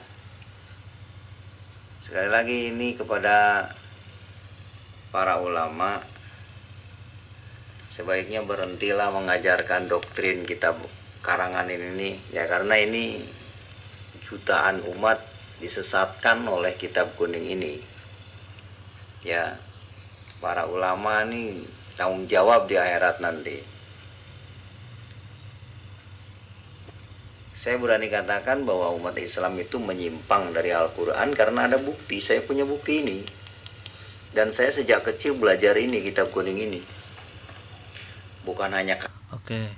sekali lagi ini kepada para ulama, sebaiknya berhentilah mengajarkan doktrin kitab karangan ini ya, karena ini jutaan umat disesatkan oleh kitab kuning ini. Ya, para ulama ini tanggung jawab di akhirat nanti. Saya berani katakan bahwa umat Islam itu menyimpang dari Al-Quran karena ada bukti. Saya punya bukti ini. Dan saya sejak kecil belajar ini, kitab kuning ini. Bukan hanya... Oke.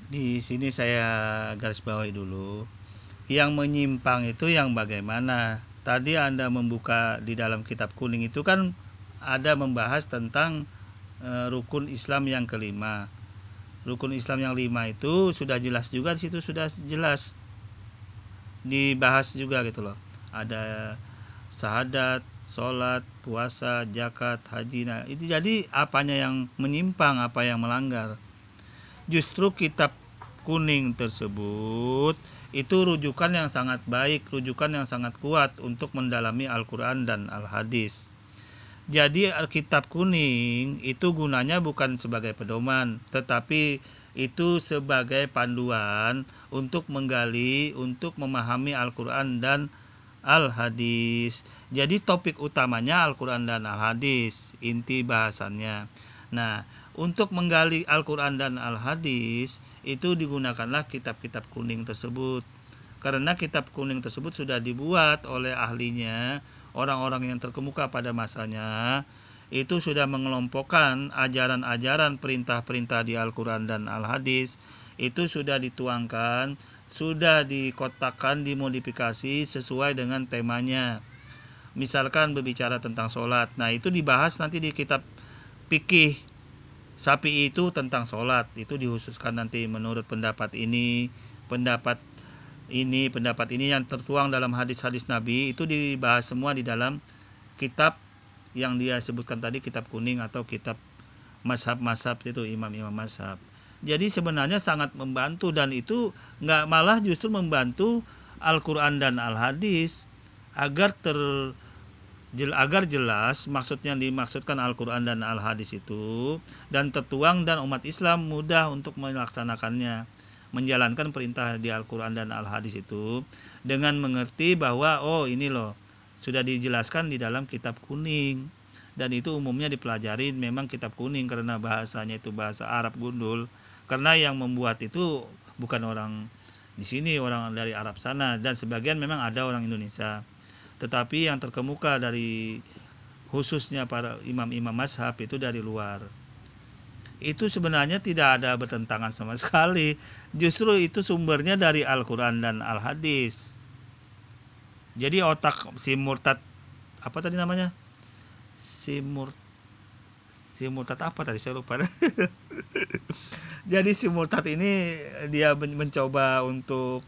Di sini saya garis bawahi dulu. Yang menyimpang itu yang bagaimana? Tadi Anda membuka di dalam kitab kuning itu kan ada membahas tentang rukun Islam yang kelima. Rukun Islam yang 5 itu sudah jelas juga, di situ sudah jelas dibahas juga gitu loh. Ada syahadat, sholat, puasa, zakat, haji. Nah, itu jadi apanya yang menyimpang, apa yang melanggar. Justru kitab kuning tersebut itu rujukan yang sangat baik, rujukan yang sangat kuat untuk mendalami Al-Quran dan Al-Hadis. Jadi kitab kuning itu gunanya bukan sebagai pedoman, tetapi itu sebagai panduan untuk menggali, untuk memahami Al-Quran dan Al-Hadis. Jadi topik utamanya Al-Quran dan Al-Hadis, inti bahasannya. Nah, untuk menggali Al-Quran dan Al-Hadis itu digunakanlah kitab-kitab kuning tersebut. Karena kitab kuning tersebut sudah dibuat oleh ahlinya, orang-orang yang terkemuka pada masanya, itu sudah mengelompokkan ajaran-ajaran perintah-perintah di Al-Quran dan Al-Hadis. Itu sudah dituangkan, sudah dikotakkan, dimodifikasi sesuai dengan temanya. Misalkan berbicara tentang sholat, nah itu dibahas nanti di kitab fikih Syafi'i itu tentang sholat. Itu dihususkan nanti menurut pendapat ini yang tertuang dalam hadis-hadis Nabi, itu dibahas semua di dalam kitab yang dia sebutkan tadi, kitab kuning atau kitab mazhab-mazhab itu, imam-imam mazhab. Jadi sebenarnya sangat membantu, dan itu malah justru membantu Al-Quran dan Al-Hadis agar jelas maksudnya dimaksudkan Al-Quran dan Al-Hadis itu, dan tertuang, dan umat Islam mudah untuk melaksanakannya, menjalankan perintah di Al-Quran dan Al-Hadis itu dengan mengerti bahwa ini loh sudah dijelaskan di dalam kitab kuning. Dan itu umumnya dipelajari memang kitab kuning karena bahasanya itu bahasa Arab gundul, karena yang membuat itu bukan orang di sini, orang dari Arab sana, dan sebagian memang ada orang Indonesia. Tetapi yang terkemuka dari khususnya para imam-imam mazhab itu dari luar. Itu sebenarnya tidak ada bertentangan sama sekali. Justru itu sumbernya dari Al-Quran dan Al-Hadis. Jadi otak si murtad, apa tadi namanya? Si murtad apa tadi, saya lupa. Jadi si murtad ini dia mencoba untuk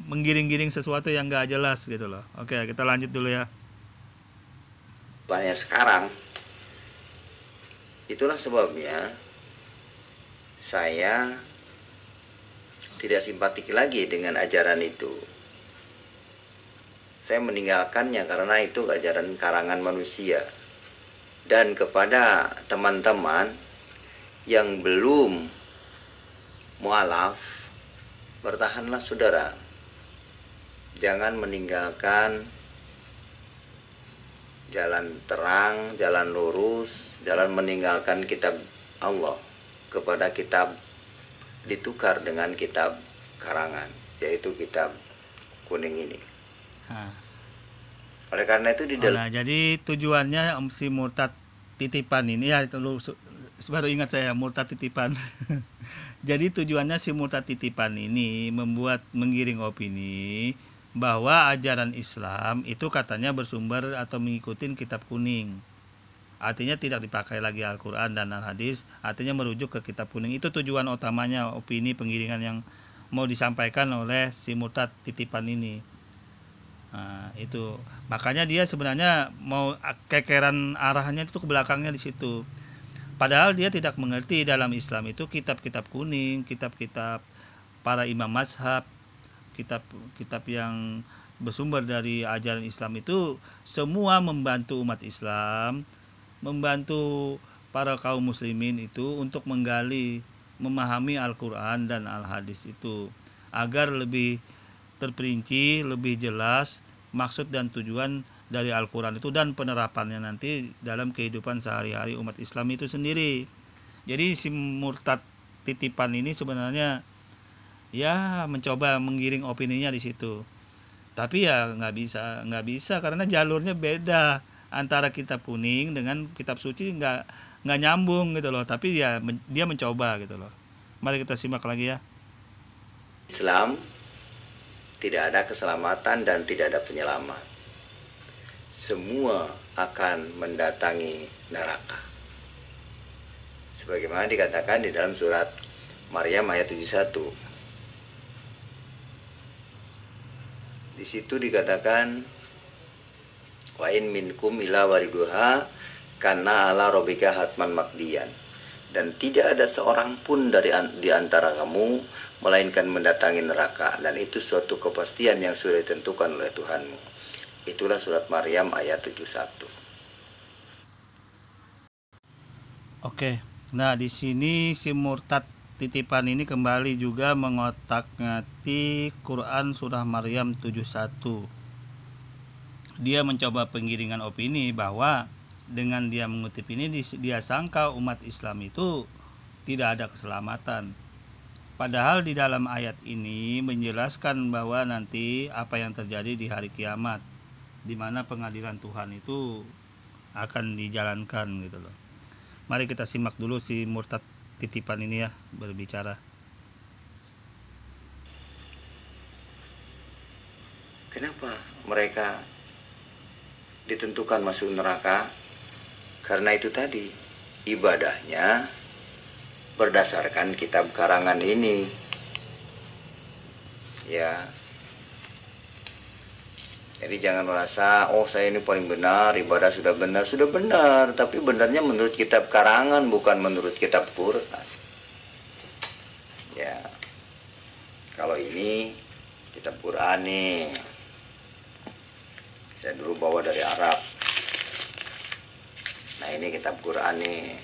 menggiring-giring sesuatu yang gak jelas gitu loh. Oke, kita lanjut dulu ya. Banyak sekarang. Itulah sebabnya saya tidak simpatik lagi dengan ajaran itu. Saya meninggalkannya karena itu ajaran karangan manusia. Dan kepada teman-teman yang belum mualaf, bertahanlah saudara. Jangan meninggalkan jalan terang, jalan lurus, jalan meninggalkan kitab Allah kepada kitab ditukar dengan kitab karangan, yaitu kitab kuning ini. Nah, oleh karena itu di dalam jadi tujuannya si murtad titipan ini ya, baru ingat saya, murtad titipan. Jadi tujuannya si murtad titipan ini menggiring opini bahwa ajaran Islam itu katanya bersumber atau mengikuti kitab kuning. Artinya tidak dipakai lagi Al-Quran dan Al-Hadis, artinya merujuk ke kitab kuning. Itu tujuan utamanya opini penggiringan yang mau disampaikan oleh si murtad titipan ini. Nah, itu makanya dia sebenarnya mau kekeran arahnya itu ke belakangnya di situ. Padahal dia tidak mengerti dalam Islam itu kitab-kitab kuning, kitab-kitab para imam mazhab, kitab-kitab yang bersumber dari ajaran Islam itu semua membantu umat Islam, membantu para kaum muslimin itu untuk menggali, memahami Al-Quran dan Al-Hadis itu agar lebih terperinci, lebih jelas maksud dan tujuan dari Al-Quran itu dan penerapannya nanti dalam kehidupan sehari-hari umat Islam itu sendiri. Jadi si murtad titipan ini sebenarnya ya mencoba menggiring opininya di situ. Tapi ya nggak bisa karena jalurnya beda antara kitab kuning dengan kitab suci, nggak nyambung gitu loh. Tapi dia mencoba gitu loh. Mari kita simak lagi ya. Islam tidak ada keselamatan dan tidak ada penyelamat. Semua akan mendatangi neraka. Sebagaimana dikatakan di dalam surat Maryam ayat 71. Di situ dikatakan wa in minkum ila wariduha kana ala rabbika hatman maqdiyan. Dan tidak ada seorang pun di antara kamu melainkan mendatangi neraka, dan itu suatu kepastian yang sudah ditentukan oleh Tuhanmu. Itulah surat Maryam ayat 71. Oke. Nah, di sini si murtad titipan ini kembali juga mengotak-ngatik Quran surah Maryam 71. Dia mencoba penggiringan opini bahwa dengan dia mengutip ini dia sangka umat Islam itu tidak ada keselamatan. Padahal di dalam ayat ini menjelaskan bahwa nanti apa yang terjadi di hari kiamat, di mana pengadilan Tuhan itu akan dijalankan gitu loh. Mari kita simak dulu si murtad titipan ini ya berbicara. Kenapa mereka ditentukan masuk neraka? Karena itu tadi, ibadahnya berdasarkan kitab karangan ini. Ya. Jadi jangan merasa, oh saya ini paling benar, ibadah sudah benar, tapi benarnya menurut kitab karangan, bukan menurut kitab Quran. Ya. Kalau ini kitab Quran nih, saya dulu bawa dari Arab. Nah ini kitab Quran nih.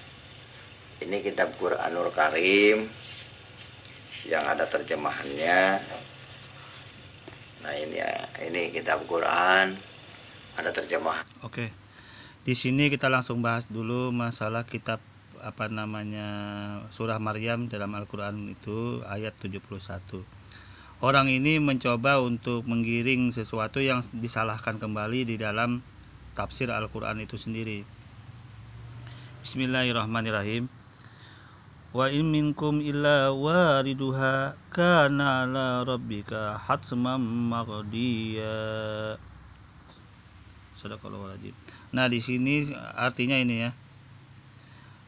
Ini kitab Quranul Karim yang ada terjemahannya. Nah ini kitab Quran ada terjemahan. Oke. Di sini kita langsung bahas dulu masalah kitab surah Maryam dalam Al-Quran itu ayat 71. Orang ini mencoba untuk menggiring sesuatu yang disalahkan kembali di dalam tafsir Al-Quran itu sendiri. Bismillahirrahmanirrahim. Wa in minkum illa wariduha kana ala rabbika hatman maqdiya. Sadaqallahul adzim. Nah, di sini artinya ini ya.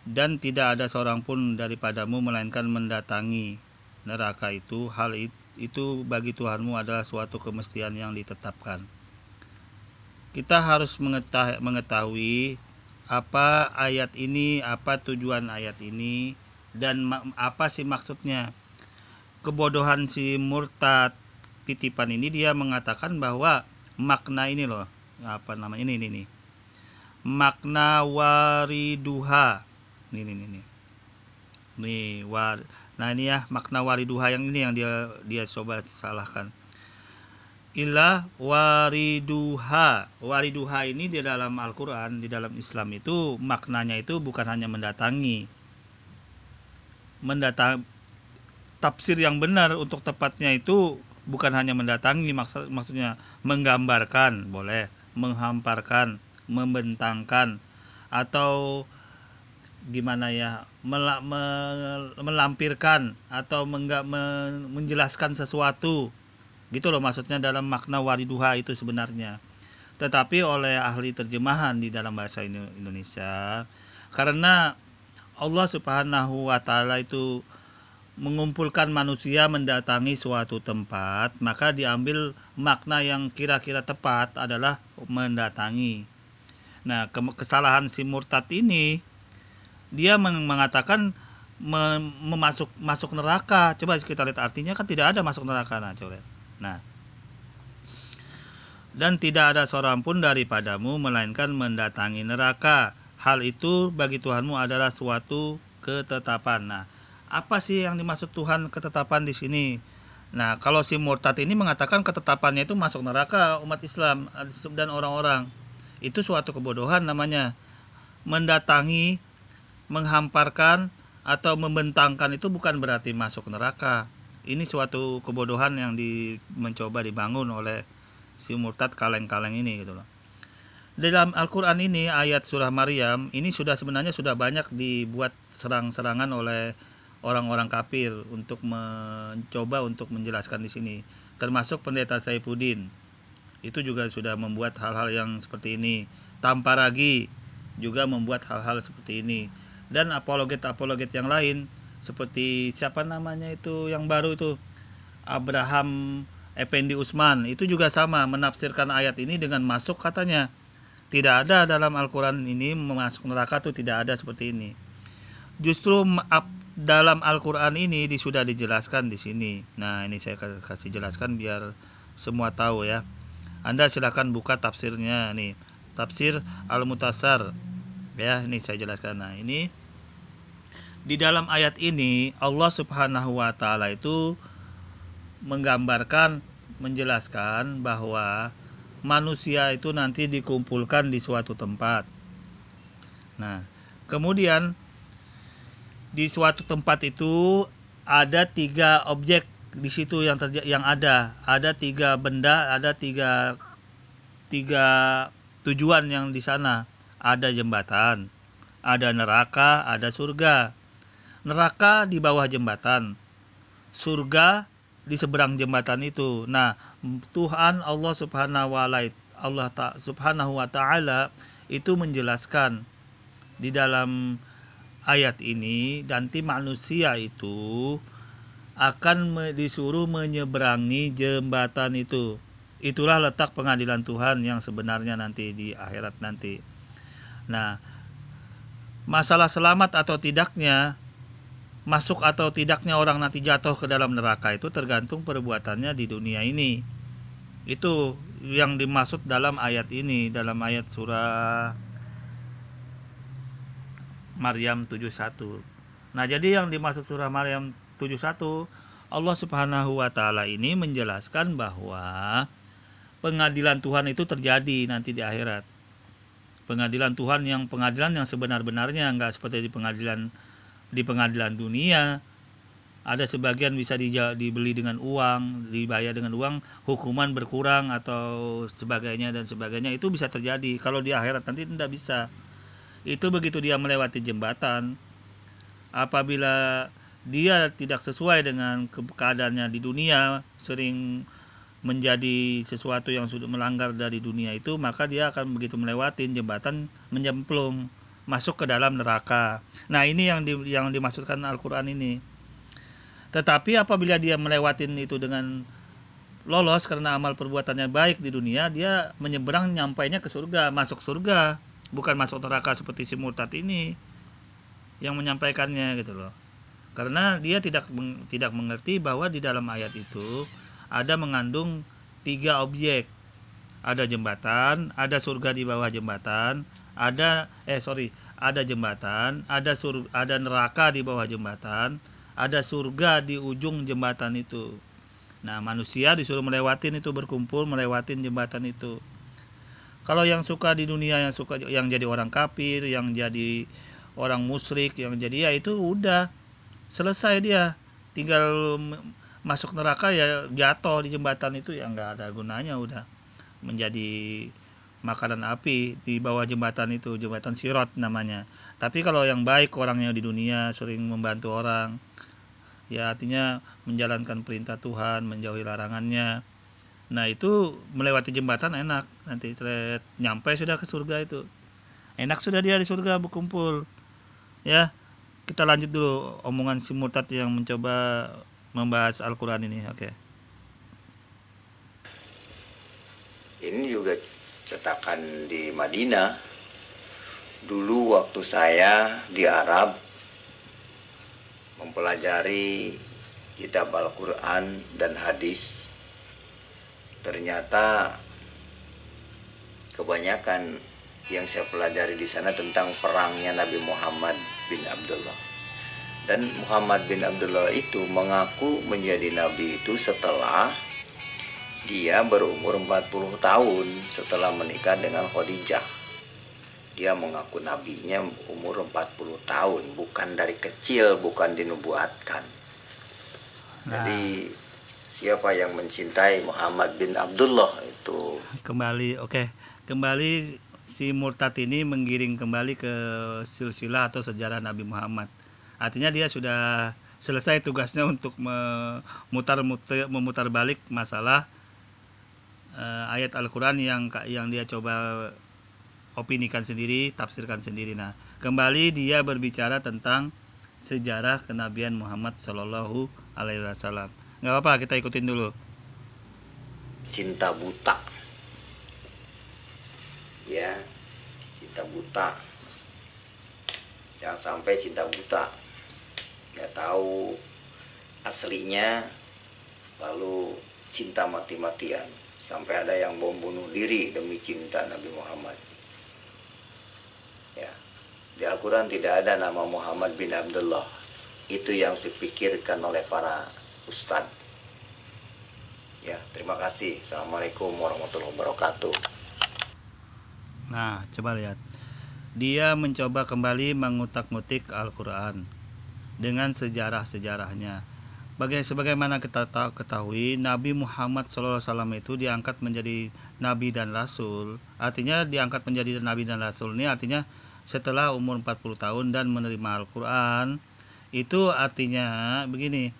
Dan tidak ada seorang pun daripadamu melainkan mendatangi neraka itu, hal itu bagi Tuhanmu adalah suatu kemestian yang ditetapkan. Kita harus mengetahui apa ayat ini, apa tujuan ayat ini, dan apa sih maksudnya. Kebodohan si murtad titipan ini, dia mengatakan bahwa makna ini loh, ini makna wariduha nah ini ya, makna wariduha yang ini yang dia coba salahkan. Ilah wariduha ini di dalam Al-Quran, di dalam Islam itu maknanya itu bukan hanya mendatangi. Tafsir yang benar untuk tepatnya itu bukan hanya mendatangi, maksudnya menggambarkan boleh, menghamparkan, membentangkan, atau gimana ya, melampirkan atau menjelaskan sesuatu gitu loh maksudnya dalam makna wariduha itu sebenarnya. Tetapi oleh ahli terjemahan di dalam bahasa Indonesia, karena Allah Subhanahu wa Ta'ala itu mengumpulkan manusia mendatangi suatu tempat, maka diambil makna yang kira-kira tepat adalah mendatangi. Nah, kesalahan si murtad ini, dia mengatakan masuk neraka. Coba kita lihat artinya, kan tidak ada masuk neraka. Nah, coba lihat. Nah, dan tidak ada seorang pun daripadamu melainkan mendatangi neraka. Hal itu bagi Tuhanmu adalah suatu ketetapan. Nah, apa sih yang dimaksud Tuhan ketetapan di sini? Nah, kalau si murtad ini mengatakan ketetapannya itu masuk neraka umat Islam dan orang-orang, itu suatu kebodohan namanya. Mendatangi, menghamparkan atau membentangkan itu bukan berarti masuk neraka. Ini suatu kebodohan yang mencoba dibangun oleh si murtad kaleng-kaleng ini gitu loh. Dalam Al-Quran ini ayat surah Maryam ini sebenarnya sudah banyak dibuat serang-serangan oleh orang-orang kafir untuk mencoba untuk menjelaskan di sini. Termasuk pendeta Saifuddin. Itu juga sudah membuat hal-hal yang seperti ini. Tamparagi juga membuat hal-hal seperti ini. Dan apologet-apologet yang lain seperti siapa namanya itu yang baru itu, Abraham Effendi Usman, itu juga sama menafsirkan ayat ini dengan masuk, katanya tidak ada dalam Al-Quran ini masuk neraka, tuh tidak ada seperti ini. Justru dalam Al-Quran ini sudah dijelaskan di sini. Nah, ini saya kasih jelaskan biar semua tahu ya. Anda silakan buka tafsirnya nih, tafsir Al-Mutasar ya, ini saya jelaskan. Nah, ini di dalam ayat ini Allah Subhanahu wa Ta'ala itu menggambarkan, menjelaskan bahwa manusia itu nanti dikumpulkan di suatu tempat. Nah, kemudian di suatu tempat itu ada 3 objek di situ yang ada 3 benda, ada tiga tujuan yang di sana. Ada jembatan, ada neraka, ada surga. Neraka di bawah jembatan, surga di seberang jembatan itu. Nah, Tuhan Allah Subhanahu wa Ta'ala itu menjelaskan di dalam ayat ini, nanti manusia itu akan disuruh menyeberangi jembatan itu. Itulah letak pengadilan Tuhan yang sebenarnya nanti di akhirat nanti. Nah, masalah selamat atau tidaknya, masuk atau tidaknya orang nanti jatuh ke dalam neraka itu tergantung perbuatannya di dunia ini. Itu yang dimaksud dalam ayat ini, dalam ayat surah Maryam 71. Nah, jadi yang dimaksud surah Maryam 71, Allah Subhanahu wa Ta'ala ini menjelaskan bahwa pengadilan Tuhan itu terjadi nanti di akhirat. Pengadilan Tuhan yang sebenar-benarnya, enggak seperti di pengadilan dunia. Ada sebagian bisa dibeli dengan uang, dibayar dengan uang, hukuman berkurang atau sebagainya dan sebagainya, itu bisa terjadi. Kalau di akhirat nanti tidak bisa. Itu begitu dia melewati jembatan, apabila dia tidak sesuai dengan keadaannya di dunia, sering menjadi sesuatu yang sudah melanggar dari dunia itu, maka dia akan begitu melewati jembatan menyemplung masuk ke dalam neraka. Nah, ini yang dimaksudkan Al-Quran ini. Tetapi apabila dia melewatin itu dengan lolos karena amal perbuatannya baik di dunia, dia menyeberang, nyampainya ke surga, masuk surga, bukan masuk neraka seperti si murtad ini yang menyampaikannya gitu loh. Karena dia tidak mengerti bahwa di dalam ayat itu ada mengandung 3 objek. Ada jembatan, ada surga di bawah jembatan, ada jembatan, ada neraka di bawah jembatan, ada surga di ujung jembatan itu. Nah, manusia disuruh melewatin itu, berkumpul melewatin jembatan itu. Kalau yang suka di dunia, yang jadi orang kafir, yang jadi orang musyrik, yang jadi ya itu udah selesai, dia tinggal masuk neraka ya, jatuh di jembatan itu ya nggak ada gunanya, udah menjadi makanan api di bawah jembatan itu, jembatan Sirat namanya. Tapi kalau yang baik orangnya di dunia, sering membantu orang, ya artinya menjalankan perintah Tuhan, menjauhi larangannya. Nah itu melewati jembatan enak, nanti nyampe sudah ke surga itu. Enak sudah dia di surga berkumpul. Ya, kita lanjut dulu omongan si murtad yang mencoba membahas Al-Quran ini. Oke. Ini juga cetakan di Madinah. Dulu waktu saya di Arab mempelajari kitab Al-Quran dan hadis, ternyata kebanyakan yang saya pelajari di sana tentang perangnya Nabi Muhammad bin Abdullah. Dan Muhammad bin Abdullah itu mengaku menjadi nabi itu setelah dia berumur 40 tahun setelah menikah dengan Khadijah. Dia mengaku nabinya umur 40 tahun, bukan dari kecil, bukan dinubuatkan. Jadi siapa yang mencintai Muhammad bin Abdullah itu kembali si murtad ini menggiring kembali ke silsilah atau sejarah Nabi Muhammad. Artinya dia sudah selesai tugasnya untuk memutar balik masalah ayat Al-Quran yang dia coba opinikan sendiri, tafsirkan sendiri. Nah, kembali dia berbicara tentang sejarah kenabian Muhammad Shallallahu Alaihi Wasallam. Nggak apa-apa, kita ikutin dulu. Cinta buta, ya, cinta buta. Jangan sampai cinta buta, nggak tahu aslinya, lalu cinta mati-matian, sampai ada yang bom bunuh diri demi cinta Nabi Muhammad. Ya, di Al-Quran tidak ada nama Muhammad bin Abdullah. Itu yang dipikirkan oleh para ustadz. Ya, terima kasih. Assalamualaikum warahmatullahi wabarakatuh. Nah, coba lihat. Dia mencoba kembali mengutak-ngutik Al-Quran dengan sejarah-sejarahnya. Sebagaimana kita ketahui, Nabi Muhammad SAW itu diangkat menjadi Nabi dan Rasul. Artinya diangkat menjadi Nabi dan Rasul ini artinya setelah umur 40 tahun dan menerima Al-Quran. Itu artinya begini,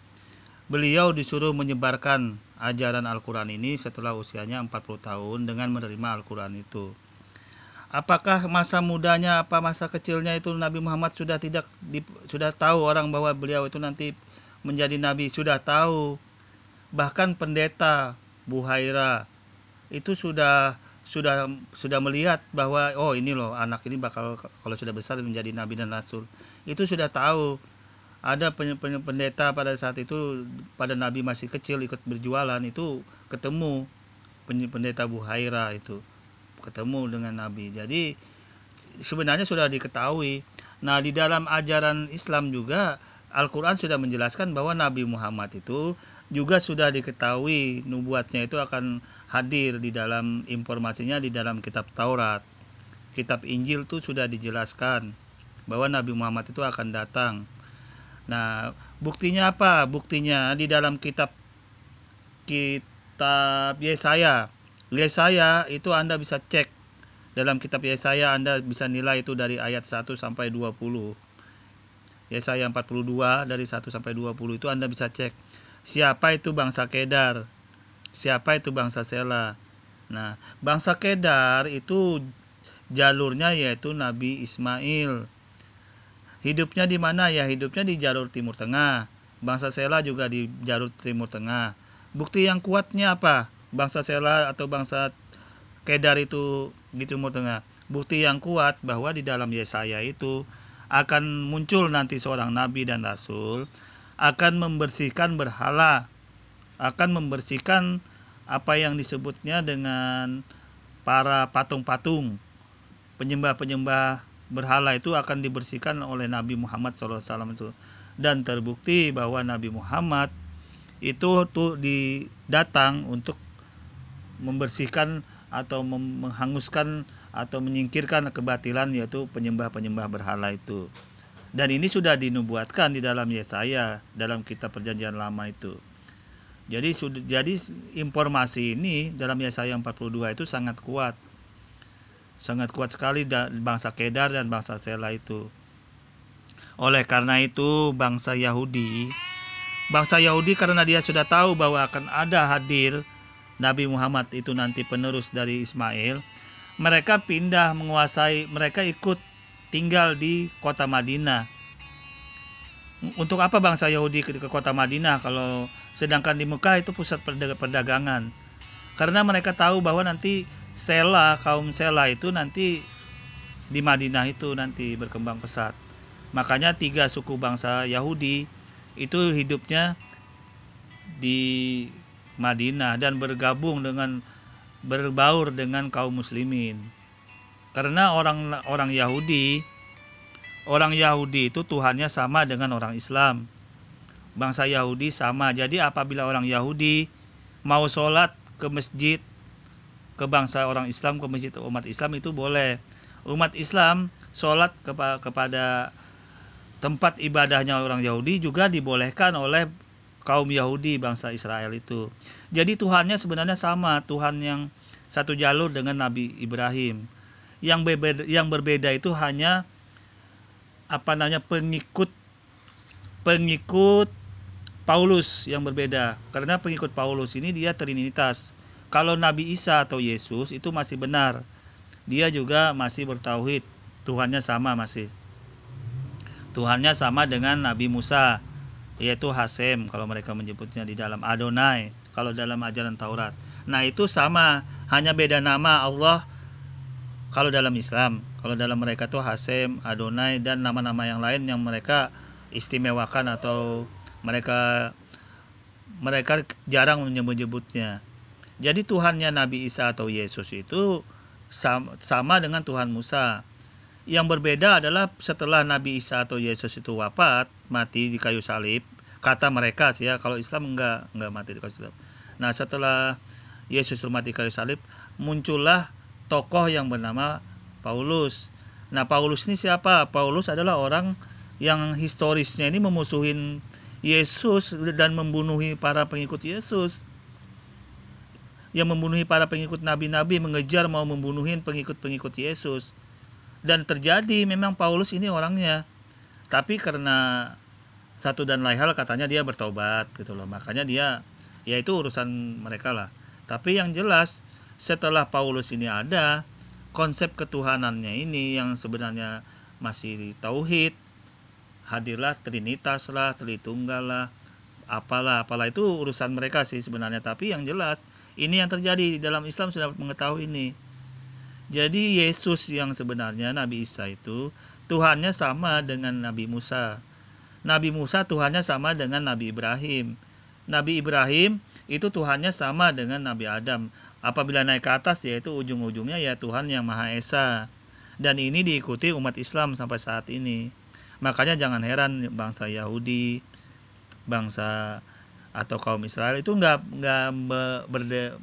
beliau disuruh menyebarkan ajaran Al-Quran ini setelah usianya 40 tahun dengan menerima Al-Quran itu. Apakah masa mudanya, apa masa kecilnya itu Nabi Muhammad sudah tahu orang bahwa beliau itu nanti menjadi nabi? Sudah tahu. Bahkan pendeta Buhaira itu sudah melihat bahwa oh ini loh anak ini bakal kalau sudah besar menjadi nabi dan rasul. Itu sudah tahu. Ada pendeta pada saat itu, pada nabi masih kecil ikut berjualan, itu ketemu pendeta Buhaira itu ketemu dengan nabi. Jadi sebenarnya sudah diketahui. Nah, di dalam ajaran Islam juga Al-Quran sudah menjelaskan bahwa Nabi Muhammad itu juga sudah diketahui nubuatnya itu akan hadir di dalam informasinya di dalam kitab Taurat. Kitab Injil itu sudah dijelaskan bahwa Nabi Muhammad itu akan datang. Nah, buktinya apa? Buktinya di dalam kitab Yesaya. Yesaya itu Anda bisa cek. Dalam kitab Yesaya Anda bisa nilai itu dari ayat 1 sampai 20. Yesaya 42 dari 1 sampai 20 itu Anda bisa cek. Siapa itu bangsa Kedar? Siapa itu bangsa Sela? Nah, bangsa Kedar itu jalurnya yaitu Nabi Ismail. Hidupnya di mana ya? Hidupnya di jalur Timur Tengah. Bangsa Sela juga di jalur Timur Tengah. Bukti yang kuatnya apa? Bangsa Sela atau bangsa Kedar itu di Timur Tengah. Bukti yang kuat bahwa di dalam Yesaya itu akan muncul nanti seorang nabi dan rasul, akan membersihkan berhala, akan membersihkan apa yang disebutnya dengan para patung-patung, penyembah-penyembah berhala itu akan dibersihkan oleh Nabi Muhammad SAW itu. Dan terbukti bahwa Nabi Muhammad itu datang untuk membersihkan atau menghanguskan atau menyingkirkan kebatilan, yaitu penyembah-penyembah berhala itu. Dan ini sudah dinubuatkan di dalam Yesaya, dalam kitab Perjanjian Lama itu. Jadi informasi ini dalam Yesaya 42 itu sangat kuat. sangat kuat sekali bangsa Kedar dan bangsa Sela itu. Oleh karena itu bangsa Yahudi karena dia sudah tahu bahwa akan ada hadir Nabi Muhammad itu nanti penerus dari Ismail, mereka pindah menguasai, mereka ikut tinggal di kota Madinah. Untuk apa bangsa Yahudi ke kota Madinah kalau sedangkan di Mekah itu pusat perdagangan? Karena mereka tahu bahwa nanti kaum Sela itu nanti di Madinah itu nanti berkembang pesat. Makanya 3 suku bangsa Yahudi itu hidupnya di Madinah dan berbaur dengan kaum muslimin. Karena orang Yahudi itu Tuhannya sama dengan orang Islam. Bangsa Yahudi sama. Jadi apabila orang Yahudi mau sholat ke masjid, ke bangsa orang Islam, ke masjid umat Islam itu boleh. Umat Islam sholat kepada tempat ibadahnya orang Yahudi juga dibolehkan oleh kaum Yahudi bangsa Israel itu. Jadi Tuhannya sebenarnya sama, Tuhan yang satu jalur dengan Nabi Ibrahim. Yang berbeda itu hanya pengikut Paulus yang berbeda. Karena pengikut Paulus ini dia Trinitas. Kalau Nabi Isa atau Yesus itu masih benar. Dia juga masih bertauhid. Tuhannya sama masih. Tuhannya sama dengan Nabi Musa, yaitu Hasem kalau mereka menyebutnya di dalam Adonai kalau dalam ajaran Taurat. Nah, itu sama, hanya beda nama Allah kalau dalam Islam. Kalau dalam mereka tuh Hasem, Adonai dan nama-nama yang lain yang mereka istimewakan atau mereka jarang menyebut-nyebutnya. Jadi Tuhannya Nabi Isa atau Yesus itu sama dengan Tuhan Musa. Yang berbeda adalah setelah Nabi Isa atau Yesus itu wafat, mati di kayu salib, kata mereka sih ya, kalau Islam enggak mati di kayu salib. Nah, setelah Yesus mati di kayu salib, muncullah tokoh yang bernama Paulus. Nah, Paulus ini siapa? Paulus adalah orang yang historisnya ini memusuhin Yesus dan membunuhi para pengikut Yesus. Yang membunuhi para pengikut nabi-nabi, mengejar mau membunuhin pengikut-pengikut Yesus. Dan terjadi memang Paulus ini orangnya. Tapi karena satu dan lain hal katanya dia bertobat gitu loh. Makanya dia, ya itu urusan mereka lah. Tapi yang jelas setelah Paulus ini ada, konsep ketuhanannya ini yang sebenarnya masih tauhid, hadirlah Trinitas lah, Tritunggal lah, apalah itu urusan mereka sih sebenarnya. Tapi yang jelas ini yang terjadi di dalam Islam sudah mengetahui ini. Jadi Yesus yang sebenarnya Nabi Isa itu Tuhannya sama dengan Nabi Musa. Nabi Musa Tuhannya sama dengan Nabi Ibrahim. Nabi Ibrahim itu Tuhannya sama dengan Nabi Adam. Apabila naik ke atas yaitu ujung-ujungnya ya Tuhan yang Maha Esa. Dan ini diikuti umat Islam sampai saat ini. Makanya jangan heran bangsa Yahudi, bangsa atau kaum Israel itu nggak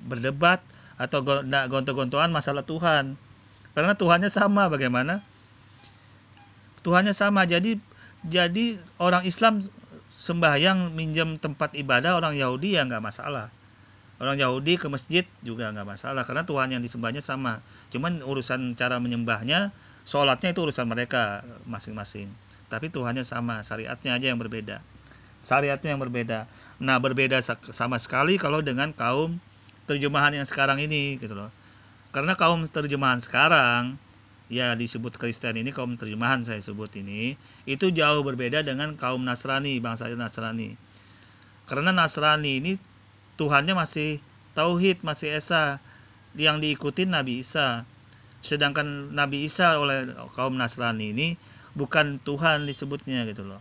berdebat atau gontok-gontokan masalah Tuhan, karena Tuhannya sama. Bagaimana? Tuhannya sama. Jadi orang Islam sembahyang minjem tempat ibadah orang Yahudi ya nggak masalah. Orang Yahudi ke masjid juga nggak masalah karena Tuhan yang disembahnya sama. Cuman urusan cara menyembahnya, sholatnya itu urusan mereka masing-masing. Tapi Tuhannya sama, syariatnya aja yang berbeda. Nah, berbeda sama sekali kalau dengan kaum terjemahan yang sekarang ini gitu loh. Karena kaum terjemahan sekarang ya disebut Kristen ini, kaum terjemahan saya sebut ini, itu jauh berbeda dengan kaum Nasrani, bangsa Nasrani. Karena Nasrani ini Tuhannya masih tauhid, masih esa, yang diikutin Nabi Isa. Sedangkan Nabi Isa oleh kaum Nasrani ini bukan Tuhan disebutnya gitu loh.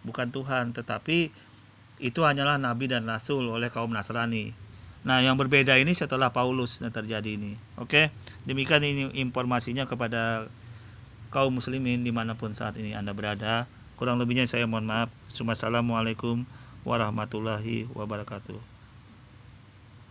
Bukan Tuhan, tetapi itu hanyalah nabi dan rasul oleh kaum Nasrani. Nah, yang berbeda ini setelah Paulus yang terjadi ini. Oke, demikian ini informasinya kepada kaum muslimin dimanapun saat ini Anda berada. Kurang lebihnya saya mohon maaf. Wassalamualaikum warahmatullahi wabarakatuh.